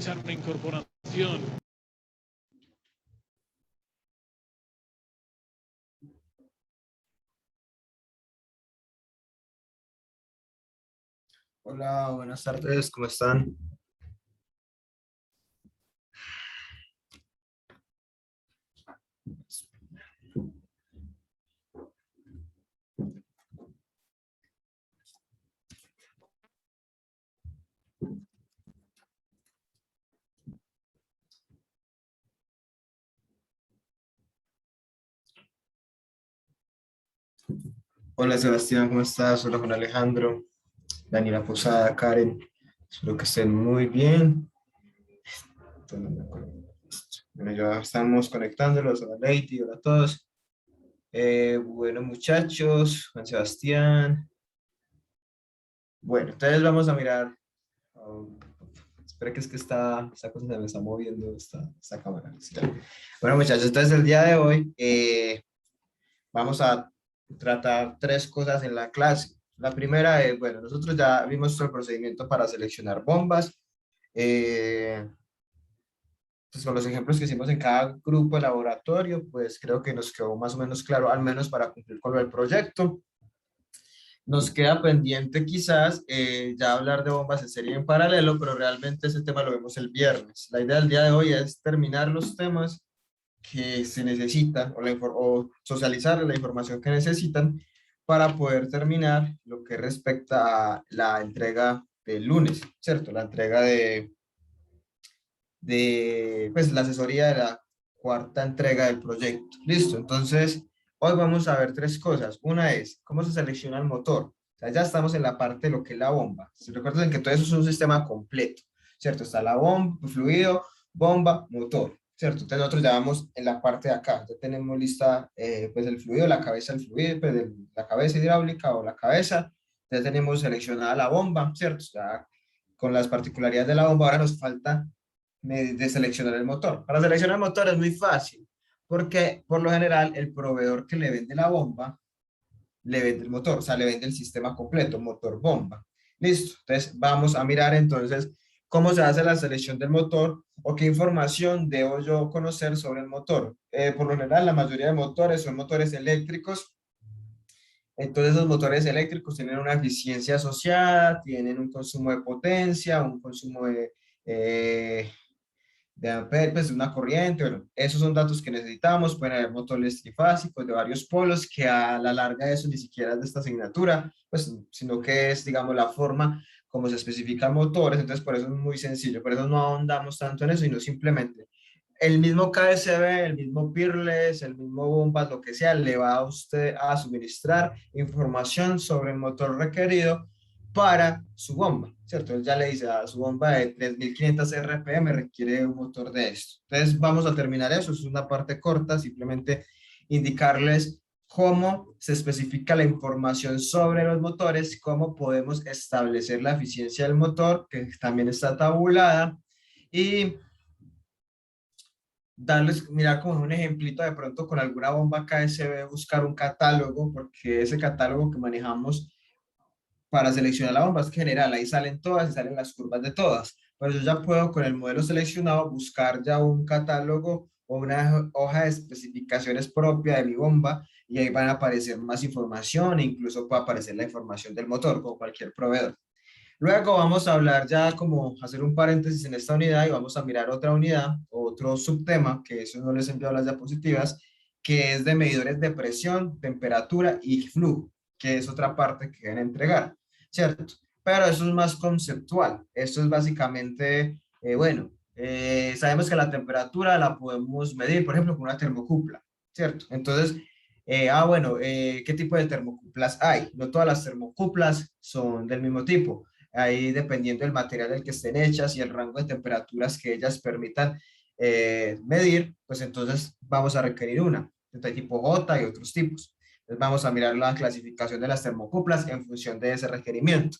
realizar una incorporación. Hola, buenas tardes, ¿cómo están? Hola Sebastián, ¿cómo estás? Hola Juan Alejandro, Daniela Posada, Karen, espero que estén muy bien. Bueno, ya estamos conectándolos, hola Lady, hola a todos. Bueno muchachos, Juan Sebastián. Bueno, entonces vamos a mirar. Espera que es que esta cosa se me está moviendo, esta cámara. Sí. Bueno muchachos, entonces el día de hoy vamos a tratar tres cosas en la clase. La primera es, bueno, nosotros ya vimos el procedimiento para seleccionar bombas. Eh, pues con los ejemplos que hicimos en cada grupo de laboratorio, pues creo que nos quedó más o menos claro, al menos para cumplir con el proyecto. Nos queda pendiente quizás ya hablar de bombas en serie en paralelo, pero realmente ese tema lo vemos el viernes. La idea del día de hoy es terminar los temas que se necesitan o socializar la información que necesitan para poder terminar lo que respecta a la entrega del lunes, ¿cierto? La entrega de pues, la asesoría de la cuarta entrega del proyecto. Listo, entonces hoy vamos a ver tres cosas. Una es cómo se selecciona el motor. O sea, ya estamos en la parte de lo que es la bomba. Si recuerdan que todo eso es un sistema completo, ¿cierto? Está la bomba, fluido, bomba, motor, ¿cierto? Entonces nosotros ya vamos en la parte de acá. Ya tenemos lista pues el fluido, la cabeza del fluido, pues, la cabeza hidráulica o la cabeza. Ya tenemos seleccionada la bomba, ¿cierto? Ya con las particularidades de la bomba ahora nos falta de seleccionar el motor. Para seleccionar el motor es muy fácil, porque por lo general el proveedor que le vende la bomba, le vende el motor, o sea, le vende el sistema completo, motor bomba. Listo, entonces vamos a mirar entonces cómo se hace la selección del motor o qué información debo yo conocer sobre el motor. Por lo general, la mayoría de motores son motores eléctricos. Entonces, los motores eléctricos tienen una eficiencia asociada, tienen un consumo de potencia, un consumo de ampere, pues una corriente. Bueno, esos son datos que necesitamos. Pueden haber motores trifásicos de varios polos, que a la larga eso ni siquiera es de esta asignatura, pues, sino que es, digamos, la forma como se especifican motores. Entonces, por eso es muy sencillo, por eso no ahondamos tanto en eso, sino simplemente el mismo KSB, el mismo Peerless, el mismo Bombas, lo que sea, le va a usted a suministrar información sobre el motor requerido para su bomba, ¿cierto? Él ya le dice a su bomba de 3500 RPM requiere un motor de esto. Entonces vamos a terminar eso, es una parte corta, simplemente indicarles cómo se especifica la información sobre los motores, cómo podemos establecer la eficiencia del motor, que también está tabulada, y darles, mirar como un ejemplito de pronto con alguna bomba KSB, buscar un catálogo, porque ese catálogo que manejamos para seleccionar la bomba es general, ahí salen todas y salen las curvas de todas. Pero yo ya puedo con el modelo seleccionado buscar ya un catálogo o una hoja de especificaciones propia de mi bomba y ahí van a aparecer más información e incluso puede aparecer la información del motor, como cualquier proveedor. Luego vamos a hablar ya como hacer un paréntesis en esta unidad y vamos a mirar otra unidad, otro subtema, que eso no les he enviado las diapositivas, que es de medidores de presión, temperatura y flujo, que es otra parte que deben entregar, ¿cierto? Pero eso es más conceptual. Esto es básicamente, sabemos que la temperatura la podemos medir, por ejemplo, con una termocupla, ¿cierto? Entonces, ¿qué tipo de termocuplas hay? No todas las termocuplas son del mismo tipo. Ahí dependiendo del material del que estén hechas y el rango de temperaturas que ellas permitan medir, pues entonces vamos a requerir una, de tipo J y otros tipos. Entonces vamos a mirar la clasificación de las termocuplas en función de ese requerimiento.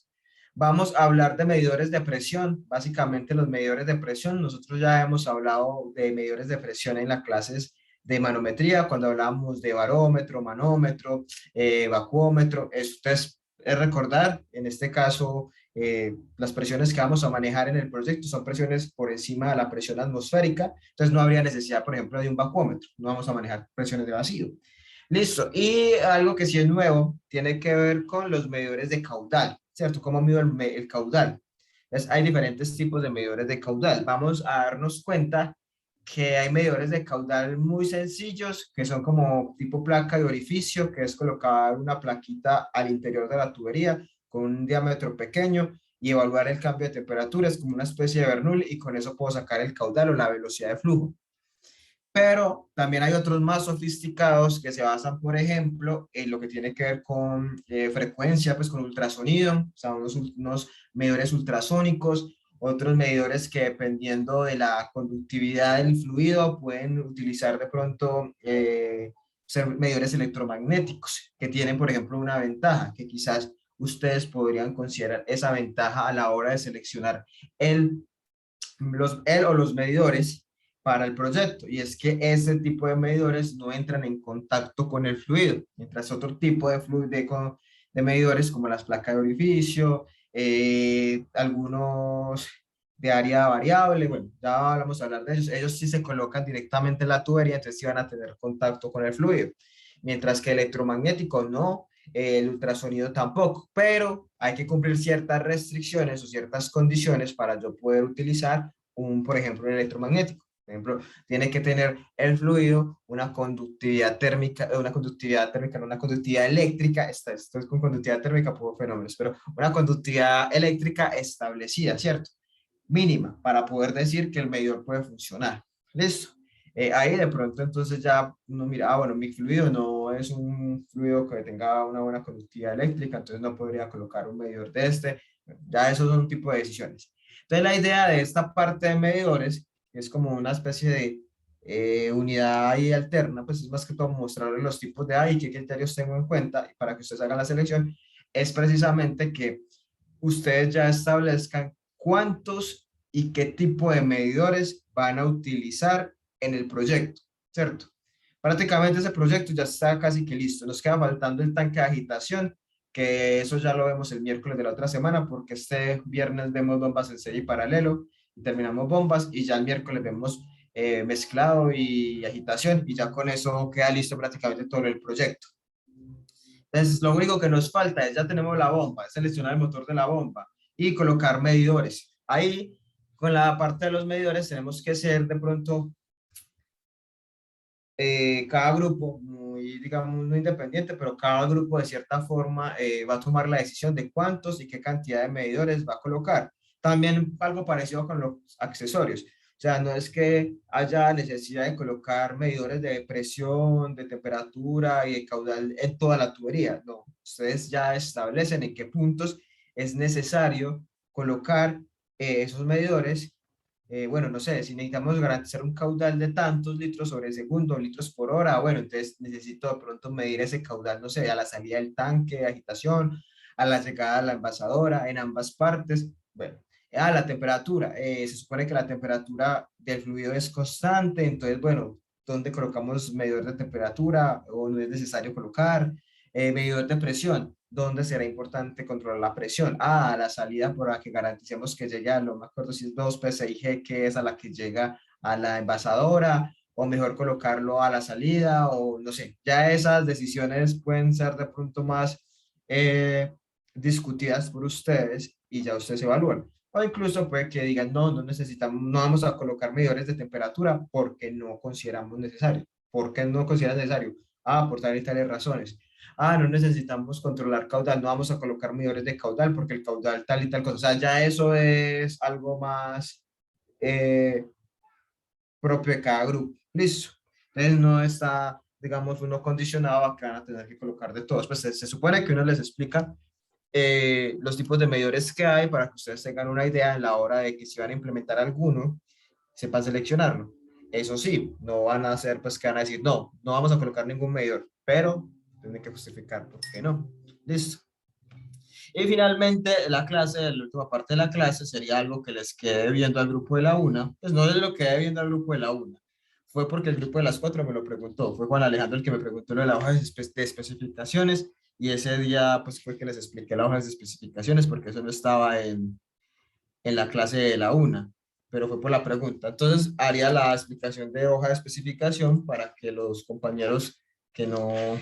Vamos a hablar de medidores de presión. Básicamente los medidores de presión, nosotros ya hemos hablado de medidores de presión en las clases de manometría, cuando hablamos de barómetro, manómetro, vacuómetro. Esto es recordar, en este caso, las presiones que vamos a manejar en el proyecto son presiones por encima de la presión atmosférica, entonces no habría necesidad, por ejemplo, de un bajómetro, no vamos a manejar presiones de vacío. Listo, y algo que sí es nuevo tiene que ver con los medidores de caudal, ¿cierto? ¿Cómo mido el caudal? Entonces, hay diferentes tipos de medidores de caudal. Vamos a darnos cuenta que hay medidores de caudal muy sencillos, que son como tipo placa de orificio, que es colocar una plaquita al interior de la tubería con un diámetro pequeño y evaluar el cambio de temperatura, es como una especie de Bernoulli y con eso puedo sacar el caudal o la velocidad de flujo. Pero también hay otros más sofisticados que se basan, por ejemplo, en lo que tiene que ver con frecuencia, pues con ultrasonido, o sea, unos medidores ultrasónicos, otros medidores que dependiendo de la conductividad del fluido pueden utilizar de pronto ser medidores electromagnéticos, que tienen, por ejemplo, una ventaja, que quizás ustedes podrían considerar esa ventaja a la hora de seleccionar el el o los medidores para el proyecto, y es que ese tipo de medidores no entran en contacto con el fluido, mientras otro tipo de, de medidores como las placas de orificio, algunos de área variable, bueno, ya vamos a hablar de ellos, ellos sí se colocan directamente en la tubería, entonces sí van a tener contacto con el fluido, mientras que electromagnético no, el ultrasonido tampoco, pero hay que cumplir ciertas restricciones o ciertas condiciones para yo poder utilizar por ejemplo, un electromagnético. Por ejemplo, tiene que tener el fluido una conductividad térmica, no una conductividad eléctrica, esto es con conductividad térmica por fenómenos, pero una conductividad eléctrica establecida, ¿cierto? Mínima, para poder decir que el medidor puede funcionar. ¿Listo? Ahí de pronto entonces ya uno mira, bueno, mi fluido no es un fluido que tenga una buena conductividad eléctrica, entonces no podría colocar un medidor de este. Ya esos son un tipo de decisiones. Entonces la idea de esta parte de medidores es como una especie de unidad ahí alterna, pues es más que todo mostrarles los tipos de ahí, qué criterios tengo en cuenta para que ustedes hagan la selección, es precisamente que ustedes ya establezcan cuántos y qué tipo de medidores van a utilizar en el proyecto, ¿cierto? Prácticamente ese proyecto ya está casi que listo. Nos queda faltando el tanque de agitación, que eso ya lo vemos el miércoles de la otra semana, porque este viernes vemos bombas en serie y paralelo, y terminamos bombas, y ya el miércoles vemos mezclado y agitación, y ya con eso queda listo prácticamente todo el proyecto. Entonces, lo único que nos falta es, ya tenemos la bomba, es seleccionar el motor de la bomba y colocar medidores. Ahí, con la parte de los medidores, tenemos que ser de pronto cada grupo, muy, digamos, no independiente, pero cada grupo de cierta forma va a tomar la decisión de cuántos y qué cantidad de medidores va a colocar. También algo parecido con los accesorios. O sea, no es que haya necesidad de colocar medidores de presión, de temperatura y de caudal en toda la tubería. No, ustedes ya establecen en qué puntos es necesario colocar esos medidores. Bueno, no sé, si necesitamos garantizar un caudal de tantos litros sobre segundo, litros por hora, bueno, entonces necesito de pronto medir ese caudal, no sé, a la salida del tanque de agitación, a la llegada a la envasadora, en ambas partes, bueno, a la temperatura, se supone que la temperatura del fluido es constante, entonces, bueno, ¿dónde colocamos medidor de temperatura o no es necesario colocar? Medidor de presión, ¿dónde será importante controlar la presión? A la salida para que garanticemos que llegue a, no me acuerdo si es 2 PSIG, que es a la que llega a la envasadora, o mejor colocarlo a la salida, o no sé, ya esas decisiones pueden ser de pronto más discutidas por ustedes y ya ustedes evalúan. O incluso puede que digan, no, no necesitamos, no vamos a colocar medidores de temperatura porque no consideramos necesario. ¿Por qué no consideras necesario? Ah, por tales y tales razones. Ah, no necesitamos controlar caudal, no vamos a colocar medidores de caudal porque el caudal tal y tal cosa. O sea, ya eso es algo más eh, propio de cada grupo. Listo. Entonces no está, digamos, uno condicionado a que van a tener que colocar de todos. Pues se supone que uno les explica los tipos de medidores que hay para que ustedes tengan una idea en la hora de que si van a implementar alguno, sepan seleccionarlo. Eso sí, no van a hacer, pues que van a decir, no, no vamos a colocar ningún medidor, pero tienen que justificar por qué no. Listo. Y finalmente, la clase, la última parte de la clase sería algo que les quede viendo al grupo de la una. Pues no es lo que quede viendo al grupo de la una. Fue porque el grupo de las 4 me lo preguntó. Fue Juan Alejandro el que me preguntó lo de la hoja de especificaciones. y ese día pues fue que les expliqué las hojas de especificaciones porque eso no estaba en la clase de la una, pero fue por la pregunta. Entonces haría la explicación de hoja de especificación para que los compañeros que no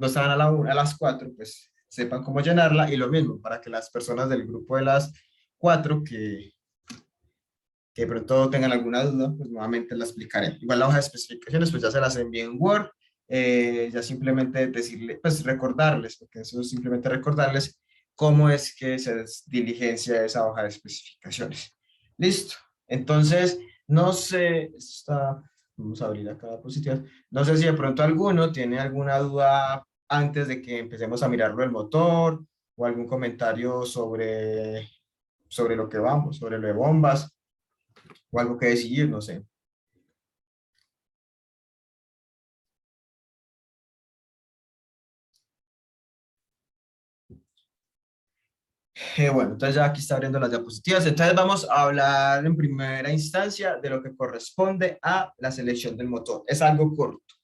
estaban a las 4, pues sepan cómo llenarla y lo mismo para que las personas del grupo de las 4 que de pronto tengan alguna duda, pues nuevamente la explicaré. Igual la hoja de especificaciones, pues ya se las envié en Word, ya simplemente decirle, pues recordarles, porque eso es simplemente recordarles cómo es que se diligencia esa hoja de especificaciones. Listo. Entonces, no sé, vamos a abrir acá la diapositiva. No sé si de pronto alguno tiene alguna duda antes de que empecemos a mirarlo del motor o algún comentario sobre lo que vamos, sobre lo de bombas o algo que decidir, no sé. Bueno, entonces ya aquí está abriendo las diapositivas. Entonces vamos a hablar en primera instancia de lo que corresponde a la selección del motor. Es algo corto.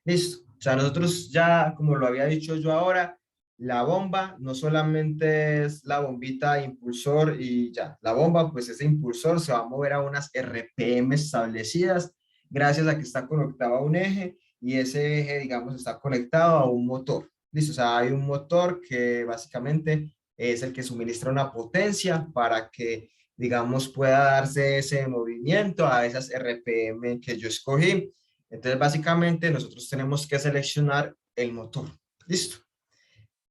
Listo. O sea, nosotros ya, como lo había dicho yo ahora, la bomba no solamente es la bombita impulsor y ya. La bomba, pues ese impulsor se va a mover a unas RPM establecidas gracias a que está conectado a un eje y ese eje, digamos, está conectado a un motor. Listo. O sea, hay un motor que básicamente es el que suministra una potencia para que, digamos, pueda darse ese movimiento a esas RPM que yo escogí. Entonces, básicamente, nosotros tenemos que seleccionar el motor. Listo.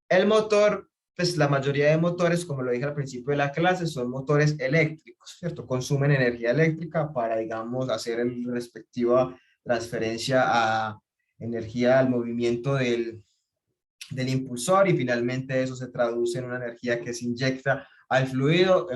El motor, pues la mayoría de motores, como lo dije al principio de la clase, son motores eléctricos, ¿cierto? Consumen energía eléctrica para, digamos, hacer el respectiva transferencia a energía al movimiento del impulsor y finalmente eso se traduce en una energía que se inyecta al fluido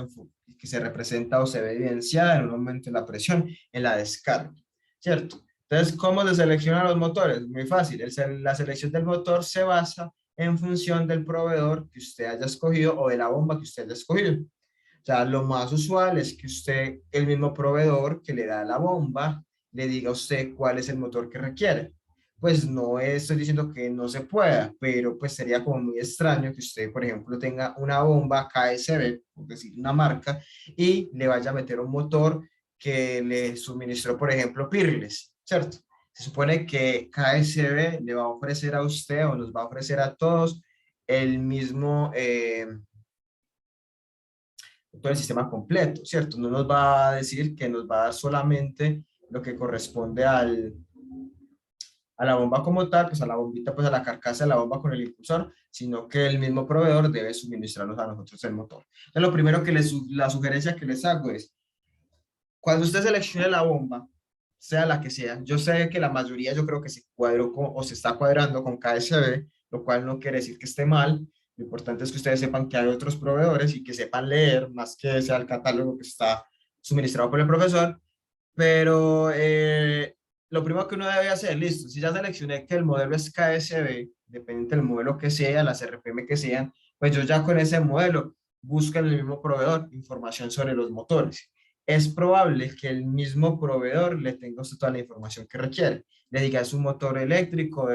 que se representa o se ve evidenciada en un aumento en la presión en la descarga, ¿cierto? Entonces, ¿cómo se seleccionan los motores? Muy fácil, la selección del motor se basa en función del proveedor que usted haya escogido o de la bomba que usted haya escogido. O sea, lo más usual es que usted, el mismo proveedor que le da la bomba, le diga a usted cuál es el motor que requiere. Pues no estoy diciendo que no se pueda, pero pues sería como muy extraño que usted, por ejemplo, tenga una bomba KSB, por decir una marca, y le vaya a meter un motor que le suministró, por ejemplo, Pirles, ¿cierto? Se supone que KSB le va a ofrecer a usted o nos va a ofrecer a todos el mismo, todo el sistema completo, ¿cierto? No nos va a decir que nos va a dar solamente lo que corresponde a la bomba como tal, pues a la bombita, pues a la carcasa de la bomba con el impulsor, sino que el mismo proveedor debe suministrarnos a nosotros el motor. Entonces, lo primero la sugerencia que les hago es, cuando usted seleccione la bomba, sea la que sea, yo sé que la mayoría yo creo que se cuadró o se está cuadrando con KSB, lo cual no quiere decir que esté mal. Lo importante es que ustedes sepan que hay otros proveedores y que sepan leer más que sea el catálogo que está suministrado por el profesor. Pero lo primero que uno debe hacer, listo, si ya seleccioné que el modelo es KSB, dependiente del modelo que sea, las RPM que sean, pues yo ya con ese modelo busco en el mismo proveedor información sobre los motores. Es probable que el mismo proveedor le tenga usted toda la información que requiere. Le diga, es un motor eléctrico,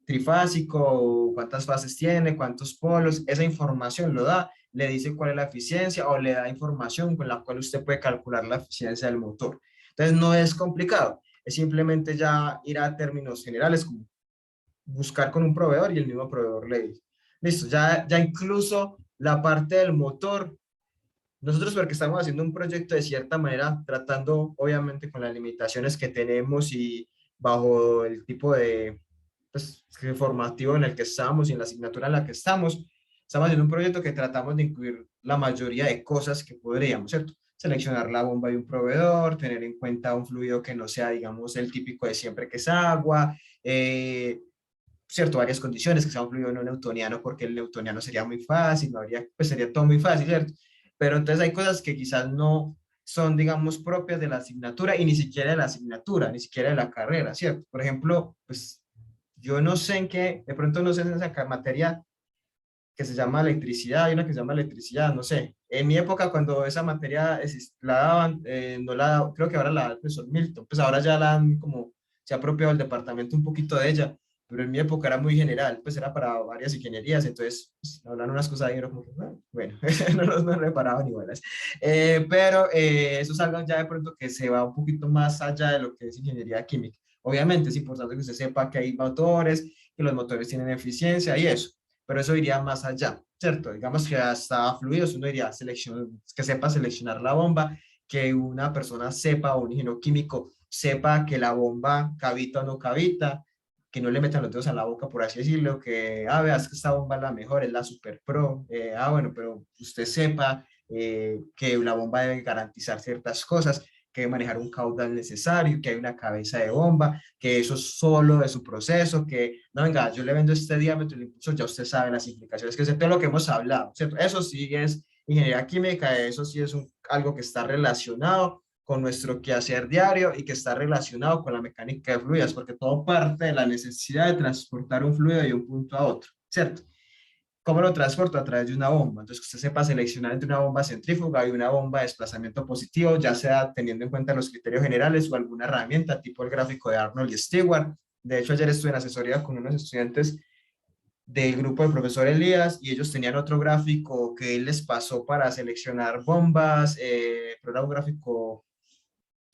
trifásico, cuántas fases tiene, cuántos polos, esa información lo da, le dice cuál es la eficiencia o le da información con la cual usted puede calcular la eficiencia del motor. Entonces no es complicado, es simplemente ya ir a términos generales, como buscar con un proveedor y el mismo proveedor le dice. Listo, ya incluso la parte del motor, nosotros porque estamos haciendo un proyecto de cierta manera, tratando obviamente con las limitaciones que tenemos y bajo el tipo de pues, formativo en el que estamos y en la asignatura en la que estamos haciendo un proyecto que tratamos de incluir la mayoría de cosas que podríamos, ¿cierto? Seleccionar la bomba de un proveedor, tener en cuenta un fluido que no sea, digamos, el típico de siempre que es agua, ¿cierto? Varias condiciones, que sea un fluido no newtoniano, porque el newtoniano sería muy fácil, no habría, pues sería todo muy fácil, ¿cierto? Pero entonces hay cosas que quizás no son, digamos, propias de la asignatura y ni siquiera de la asignatura, ni siquiera de la carrera, ¿cierto? Por ejemplo, pues yo no sé en qué, de pronto no sé en esa materia que se llama electricidad, hay una que se llama electricidad, no sé. En mi época, cuando esa materia la daban, no creo que ahora la da el profesor Milton, pues ahora ya la han como, se ha apropiado el departamento un poquito de ella, pero en mi época era muy general, pues era para varias ingenierías, entonces pues, hablan unas cosas ahí, y uno como que, bueno, no reparaba ni bolas. Pero eso es algo ya de pronto que se va un poquito más allá de lo que es ingeniería química. Obviamente es importante que usted sepa que hay motores, que los motores tienen eficiencia y eso, pero eso iría más allá, ¿cierto? Digamos que hasta fluidos uno diría que sepa seleccionar la bomba, que una persona sepa, o un ingeniero químico sepa que la bomba cavita o no cavita, que no le metan los dedos a la boca, por así decirlo, que, veas que esta bomba es la mejor, es la Super Pro, bueno, pero usted sepa que la bomba debe garantizar ciertas cosas, que debe manejar un caudal necesario, que hay una cabeza de bomba, que eso es solo de su proceso, que, no, venga, yo le vendo este diámetro, el impulsor, ya usted sabe las implicaciones, que es todo lo que hemos hablado, ¿cierto? Eso sí es ingeniería química, eso sí es algo que está relacionado con nuestro quehacer diario y que está relacionado con la mecánica de fluidos, porque todo parte de la necesidad de transportar un fluido de un punto a otro, ¿cierto? ¿Cómo lo transporto? A través de una bomba. Entonces, que usted sepa seleccionar entre una bomba centrífuga y una bomba de desplazamiento positivo, ya sea teniendo en cuenta los criterios generales o alguna herramienta, tipo el gráfico de Arnold y Stewart. De hecho, ayer estuve en asesoría con unos estudiantes del grupo del profesor Elías y ellos tenían otro gráfico que él les pasó para seleccionar bombas, pero era un gráfico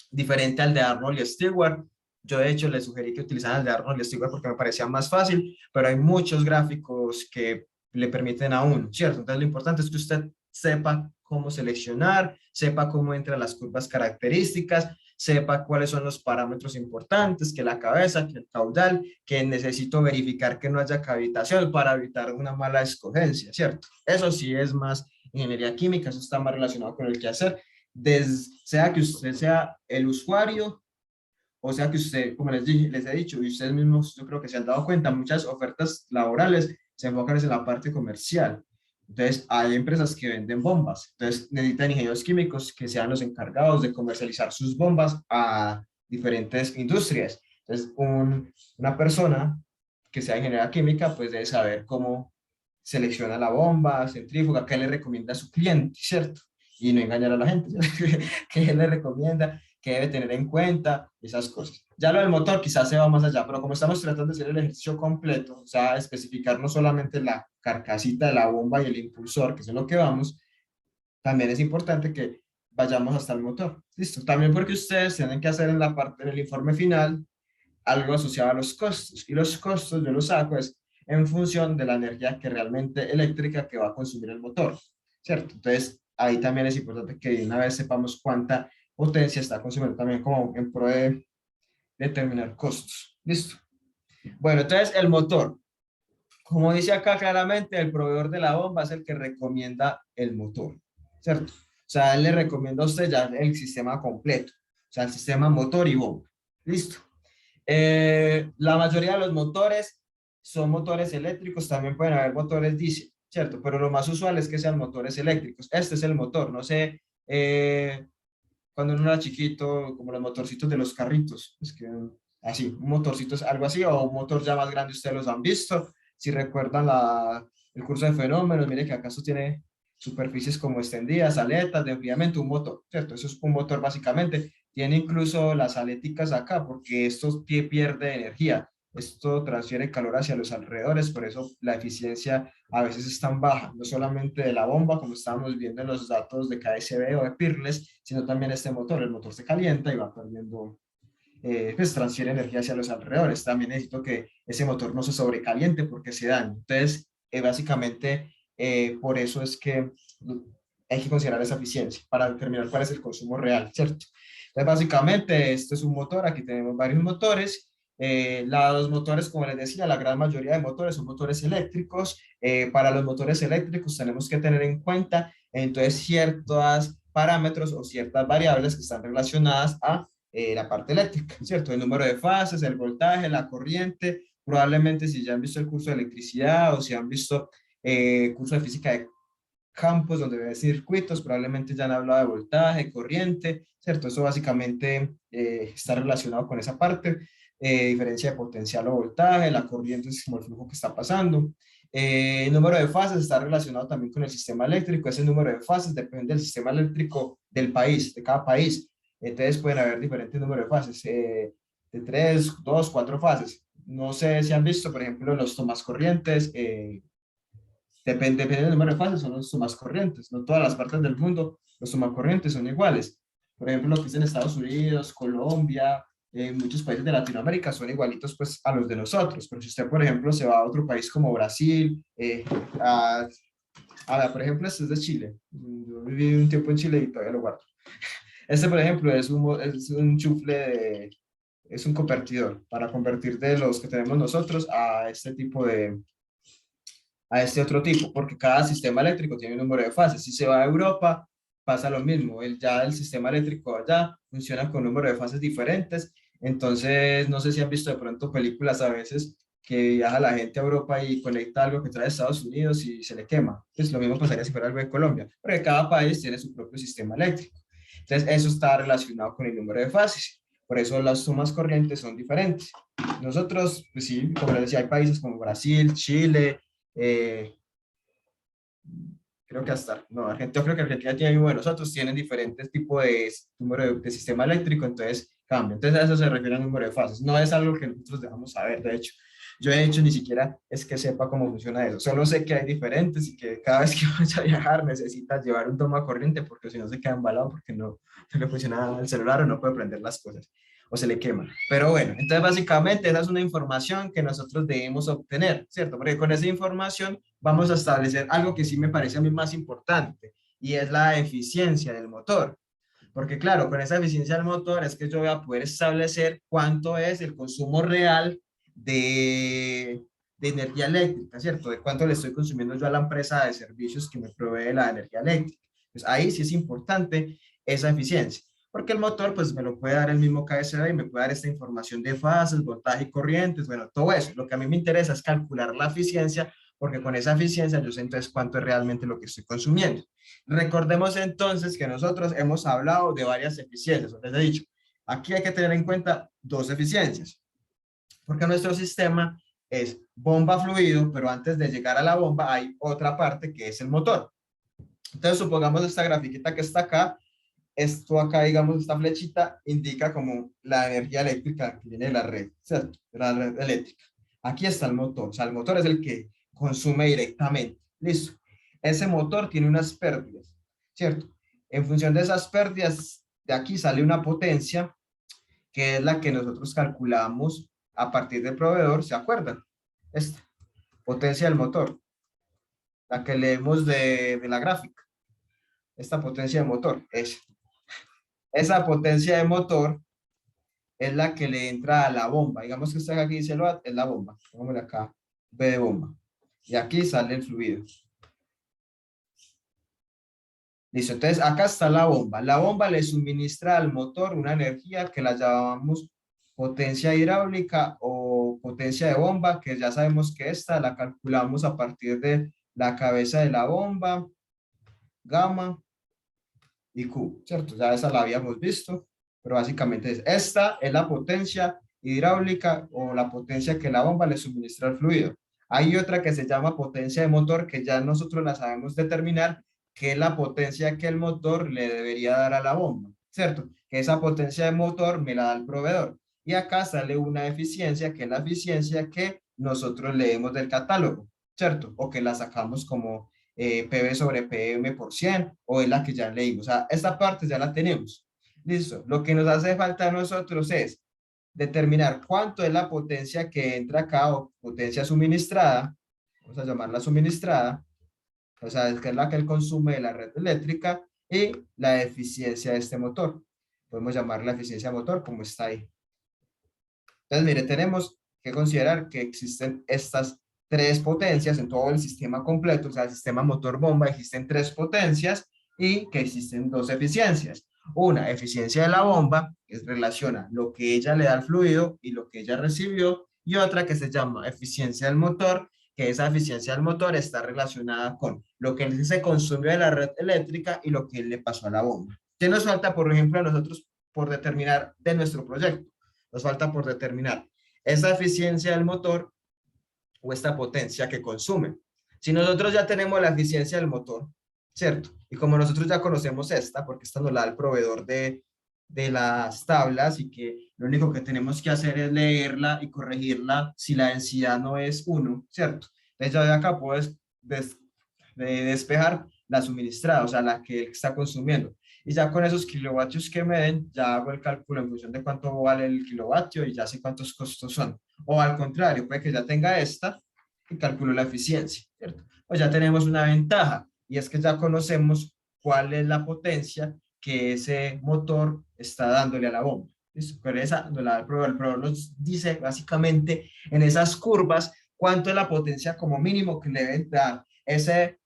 diferente al de Arnold y Stewart. Yo de hecho les sugerí que utilizaran el de Arnold y Stewart porque me parecía más fácil, pero hay muchos gráficos que le permiten a uno, ¿cierto? Entonces lo importante es que usted sepa cómo seleccionar, sepa cómo entran las curvas características, sepa cuáles son los parámetros importantes, que la cabeza, que el caudal, que necesito verificar que no haya cavitación para evitar una mala escogencia, ¿cierto? Eso sí es más ingeniería química, eso está más relacionado con el quehacer, sea que usted sea el usuario, o sea que usted, como les he dicho, y ustedes mismos yo creo que se han dado cuenta, muchas ofertas laborales se enfocan en la parte comercial. Entonces, hay empresas que venden bombas. Entonces, necesitan ingenieros químicos que sean los encargados de comercializar sus bombas a diferentes industrias. Entonces, una persona que sea ingeniera química, pues debe saber cómo selecciona la bomba, centrífuga, qué le recomienda a su cliente, ¿cierto? Y no engañar a la gente, qué le recomienda, qué debe tener en cuenta, esas cosas. Ya lo del motor quizás se va más allá, pero como estamos tratando de hacer el ejercicio completo, o sea, especificar no solamente la carcasita de la bomba y el impulsor, que es en lo que vamos, también es importante que vayamos hasta el motor. Listo. También porque ustedes tienen que hacer en la parte del informe final algo asociado a los costos. Y los costos yo los saco es en función de la energía que realmente eléctrica que va a consumir el motor, ¿cierto? Entonces, ahí también es importante que de una vez sepamos cuánta potencia está consumiendo también como en pro de determinar costos. ¿Listo? Bueno, entonces el motor. Como dice acá claramente, el proveedor de la bomba es el que recomienda el motor, ¿cierto? O sea, él le recomienda a usted ya el sistema completo, o sea, el sistema motor y bomba. ¿Listo? La mayoría de los motores son motores eléctricos, también pueden haber motores diésel, ¿cierto? Pero lo más usual es que sean motores eléctricos. Este es el motor, no sé, cuando uno era chiquito, como los motorcitos de los carritos, es que así, un motorcito es algo así, o un motor ya más grande, ustedes los han visto. Si recuerdan el curso de fenómenos, mire que acaso tiene superficies como extendidas, aletas de enfriamiento, un motor, ¿cierto? Eso es un motor básicamente. Tiene incluso las aléticas acá, porque esto pierde energía. Esto transfiere calor hacia los alrededores, por eso la eficiencia a veces es tan baja, no solamente de la bomba, como estábamos viendo en los datos de KSB o de Peerless, sino también este motor. El motor se calienta y va perdiendo, pues transfiere energía hacia los alrededores. También necesito que ese motor no se sobrecaliente porque se daña. Entonces, básicamente, por eso es que hay que considerar esa eficiencia para determinar cuál es el consumo real, ¿cierto? Entonces, básicamente, este es un motor. Aquí tenemos varios motores. Los motores, como les decía, la gran mayoría de motores son motores eléctricos. Para los motores eléctricos tenemos que tener en cuenta entonces ciertos parámetros o ciertas variables que están relacionadas a la parte eléctrica, ¿cierto? El número de fases, el voltaje, la corriente. Probablemente si ya han visto el curso de electricidad o si han visto curso de física de campos donde ven circuitos, probablemente ya han hablado de voltaje, corriente, ¿cierto? Eso básicamente está relacionado con esa parte, diferencia de potencial o voltaje, la corriente es como el flujo que está pasando. El número de fases está relacionado también con el sistema eléctrico, ese número de fases depende del sistema eléctrico del país, de cada país. Entonces pueden haber diferentes números de fases, de 3, 2, 4 fases. No sé si han visto, por ejemplo, los tomascorrientes, depende del número de fases, son los tomascorrientes. No todas las partes del mundo los tomascorrientes son iguales. Por ejemplo, lo que es en Estados Unidos, Colombia, muchos países de Latinoamérica son igualitos pues a los de nosotros. Pero si usted, por ejemplo, se va a otro país como Brasil, por ejemplo, este es de Chile. Yo viví un tiempo en Chile y todavía lo guardo. Este, por ejemplo, es un chufle es un convertidor para convertir de los que tenemos nosotros a este tipo a este otro tipo, porque cada sistema eléctrico tiene un número de fases. Si se va a Europa, pasa lo mismo. Ya el sistema eléctrico allá funciona con número de fases diferentes. Entonces, no sé si han visto de pronto películas a veces que viaja la gente a Europa y conecta algo que trae de Estados Unidos y se le quema. Pues lo mismo pasaría si fuera algo de Colombia, porque cada país tiene su propio sistema eléctrico. Entonces, eso está relacionado con el número de fases. Por eso las sumas corrientes son diferentes. Nosotros, pues sí, como les decía, hay países como Brasil, Chile, eh, creo que hasta, no, Argentina, yo creo que Argentina tiene uno de nosotros, tienen diferentes tipos de número de sistema eléctrico, entonces cambia. Entonces a eso se refiere al número de fases. No es algo que nosotros debamos saber, de hecho. Yo he hecho ni siquiera es que sepa cómo funciona eso. Solo sé que hay diferentes y que cada vez que vayas a viajar necesitas llevar un toma corriente porque si no se queda embalado porque no le funciona el celular o no puede prender las cosas o se le quema. Pero bueno, entonces básicamente esa es una información que nosotros debemos obtener, ¿cierto? Porque con esa información vamos a establecer algo que sí me parece a mí más importante y es la eficiencia del motor. Porque claro, con esa eficiencia del motor es que yo voy a poder establecer cuánto es el consumo real de energía eléctrica, ¿cierto? De cuánto le estoy consumiendo yo a la empresa de servicios que me provee la energía eléctrica. Pues ahí sí es importante esa eficiencia, porque el motor pues me lo puede dar el mismo KSB y me puede dar esta información de fases, voltaje y corrientes, bueno, todo eso. Lo que a mí me interesa es calcular la eficiencia, porque con esa eficiencia yo sé entonces cuánto es realmente lo que estoy consumiendo. Recordemos entonces que nosotros hemos hablado de varias eficiencias, les he dicho, aquí hay que tener en cuenta dos eficiencias, porque nuestro sistema es bomba fluido, pero antes de llegar a la bomba hay otra parte que es el motor. Entonces supongamos esta grafiquita que está acá, esto acá, digamos, esta flechita indica como la energía eléctrica que viene de la red, ¿cierto? De la red eléctrica. Aquí está el motor, o sea, el motor es el que consume directamente. Listo. Ese motor tiene unas pérdidas, ¿cierto? En función de esas pérdidas, de aquí sale una potencia que es la que nosotros calculamos a partir del proveedor, ¿se acuerdan? Esta potencia del motor, la que leemos de la gráfica, esta potencia de motor, esa potencia de motor es la que le entra a la bomba. Digamos que esta aquí dice el watt, es la bomba. Pongámosle acá, B de bomba. Y aquí sale el fluido. Listo, entonces acá está la bomba. La bomba le suministra al motor una energía que la llamamos potencia hidráulica o potencia de bomba, que ya sabemos que esta la calculamos a partir de la cabeza de la bomba, gamma y Q, ¿cierto? Ya esa la habíamos visto, pero básicamente esta es la potencia hidráulica o la potencia que la bomba le suministra al fluido. Hay otra que se llama potencia de motor, que ya nosotros la sabemos determinar, que es la potencia que el motor le debería dar a la bomba, ¿cierto? Que esa potencia de motor me la da el proveedor. Y acá sale una eficiencia, que es la eficiencia que nosotros leemos del catálogo, ¿cierto? O que la sacamos como PV sobre PM por 100 o es la que ya leímos. O sea, esta parte ya la tenemos. Listo. Lo que nos hace falta a nosotros es determinar cuánto es la potencia que entra acá o potencia suministrada, vamos a llamarla suministrada, o sea, es que es la que él consume de la red eléctrica y la eficiencia de este motor. Podemos llamarla eficiencia de motor como está ahí. Entonces, mire, tenemos que considerar que existen estas tres potencias en todo el sistema completo, o sea, el sistema motor-bomba, existen tres potencias y que existen dos eficiencias. Una, eficiencia de la bomba, que relaciona lo que ella le da al fluido y lo que ella recibió, y otra que se llama eficiencia del motor, que esa eficiencia del motor está relacionada con lo que él se consumió de la red eléctrica y lo que él le pasó a la bomba. ¿Qué nos falta, por ejemplo, a nosotros por determinar de nuestro proyecto? Nos falta por determinar esa eficiencia del motor o esta potencia que consume. Si nosotros ya tenemos la eficiencia del motor, ¿cierto? Y como nosotros ya conocemos esta, porque esta nos la da el proveedor de las tablas y que lo único que tenemos que hacer es leerla y corregirla si la densidad no es uno, ¿cierto? Entonces ya de acá puedo de despejar la suministrada, o sea, la que él está consumiendo. Y ya con esos kilovatios que me den, ya hago el cálculo en función de cuánto vale el kilovatio y ya sé cuántos costos son. O al contrario, puede que ya tenga esta y calculo la eficiencia, ¿cierto? Pues ya tenemos una ventaja y es que ya conocemos cuál es la potencia que ese motor está dándole a la bomba. ¿Listo? Pero esa, el proveedor nos dice básicamente en esas curvas cuánto es la potencia como mínimo que le deben dar ese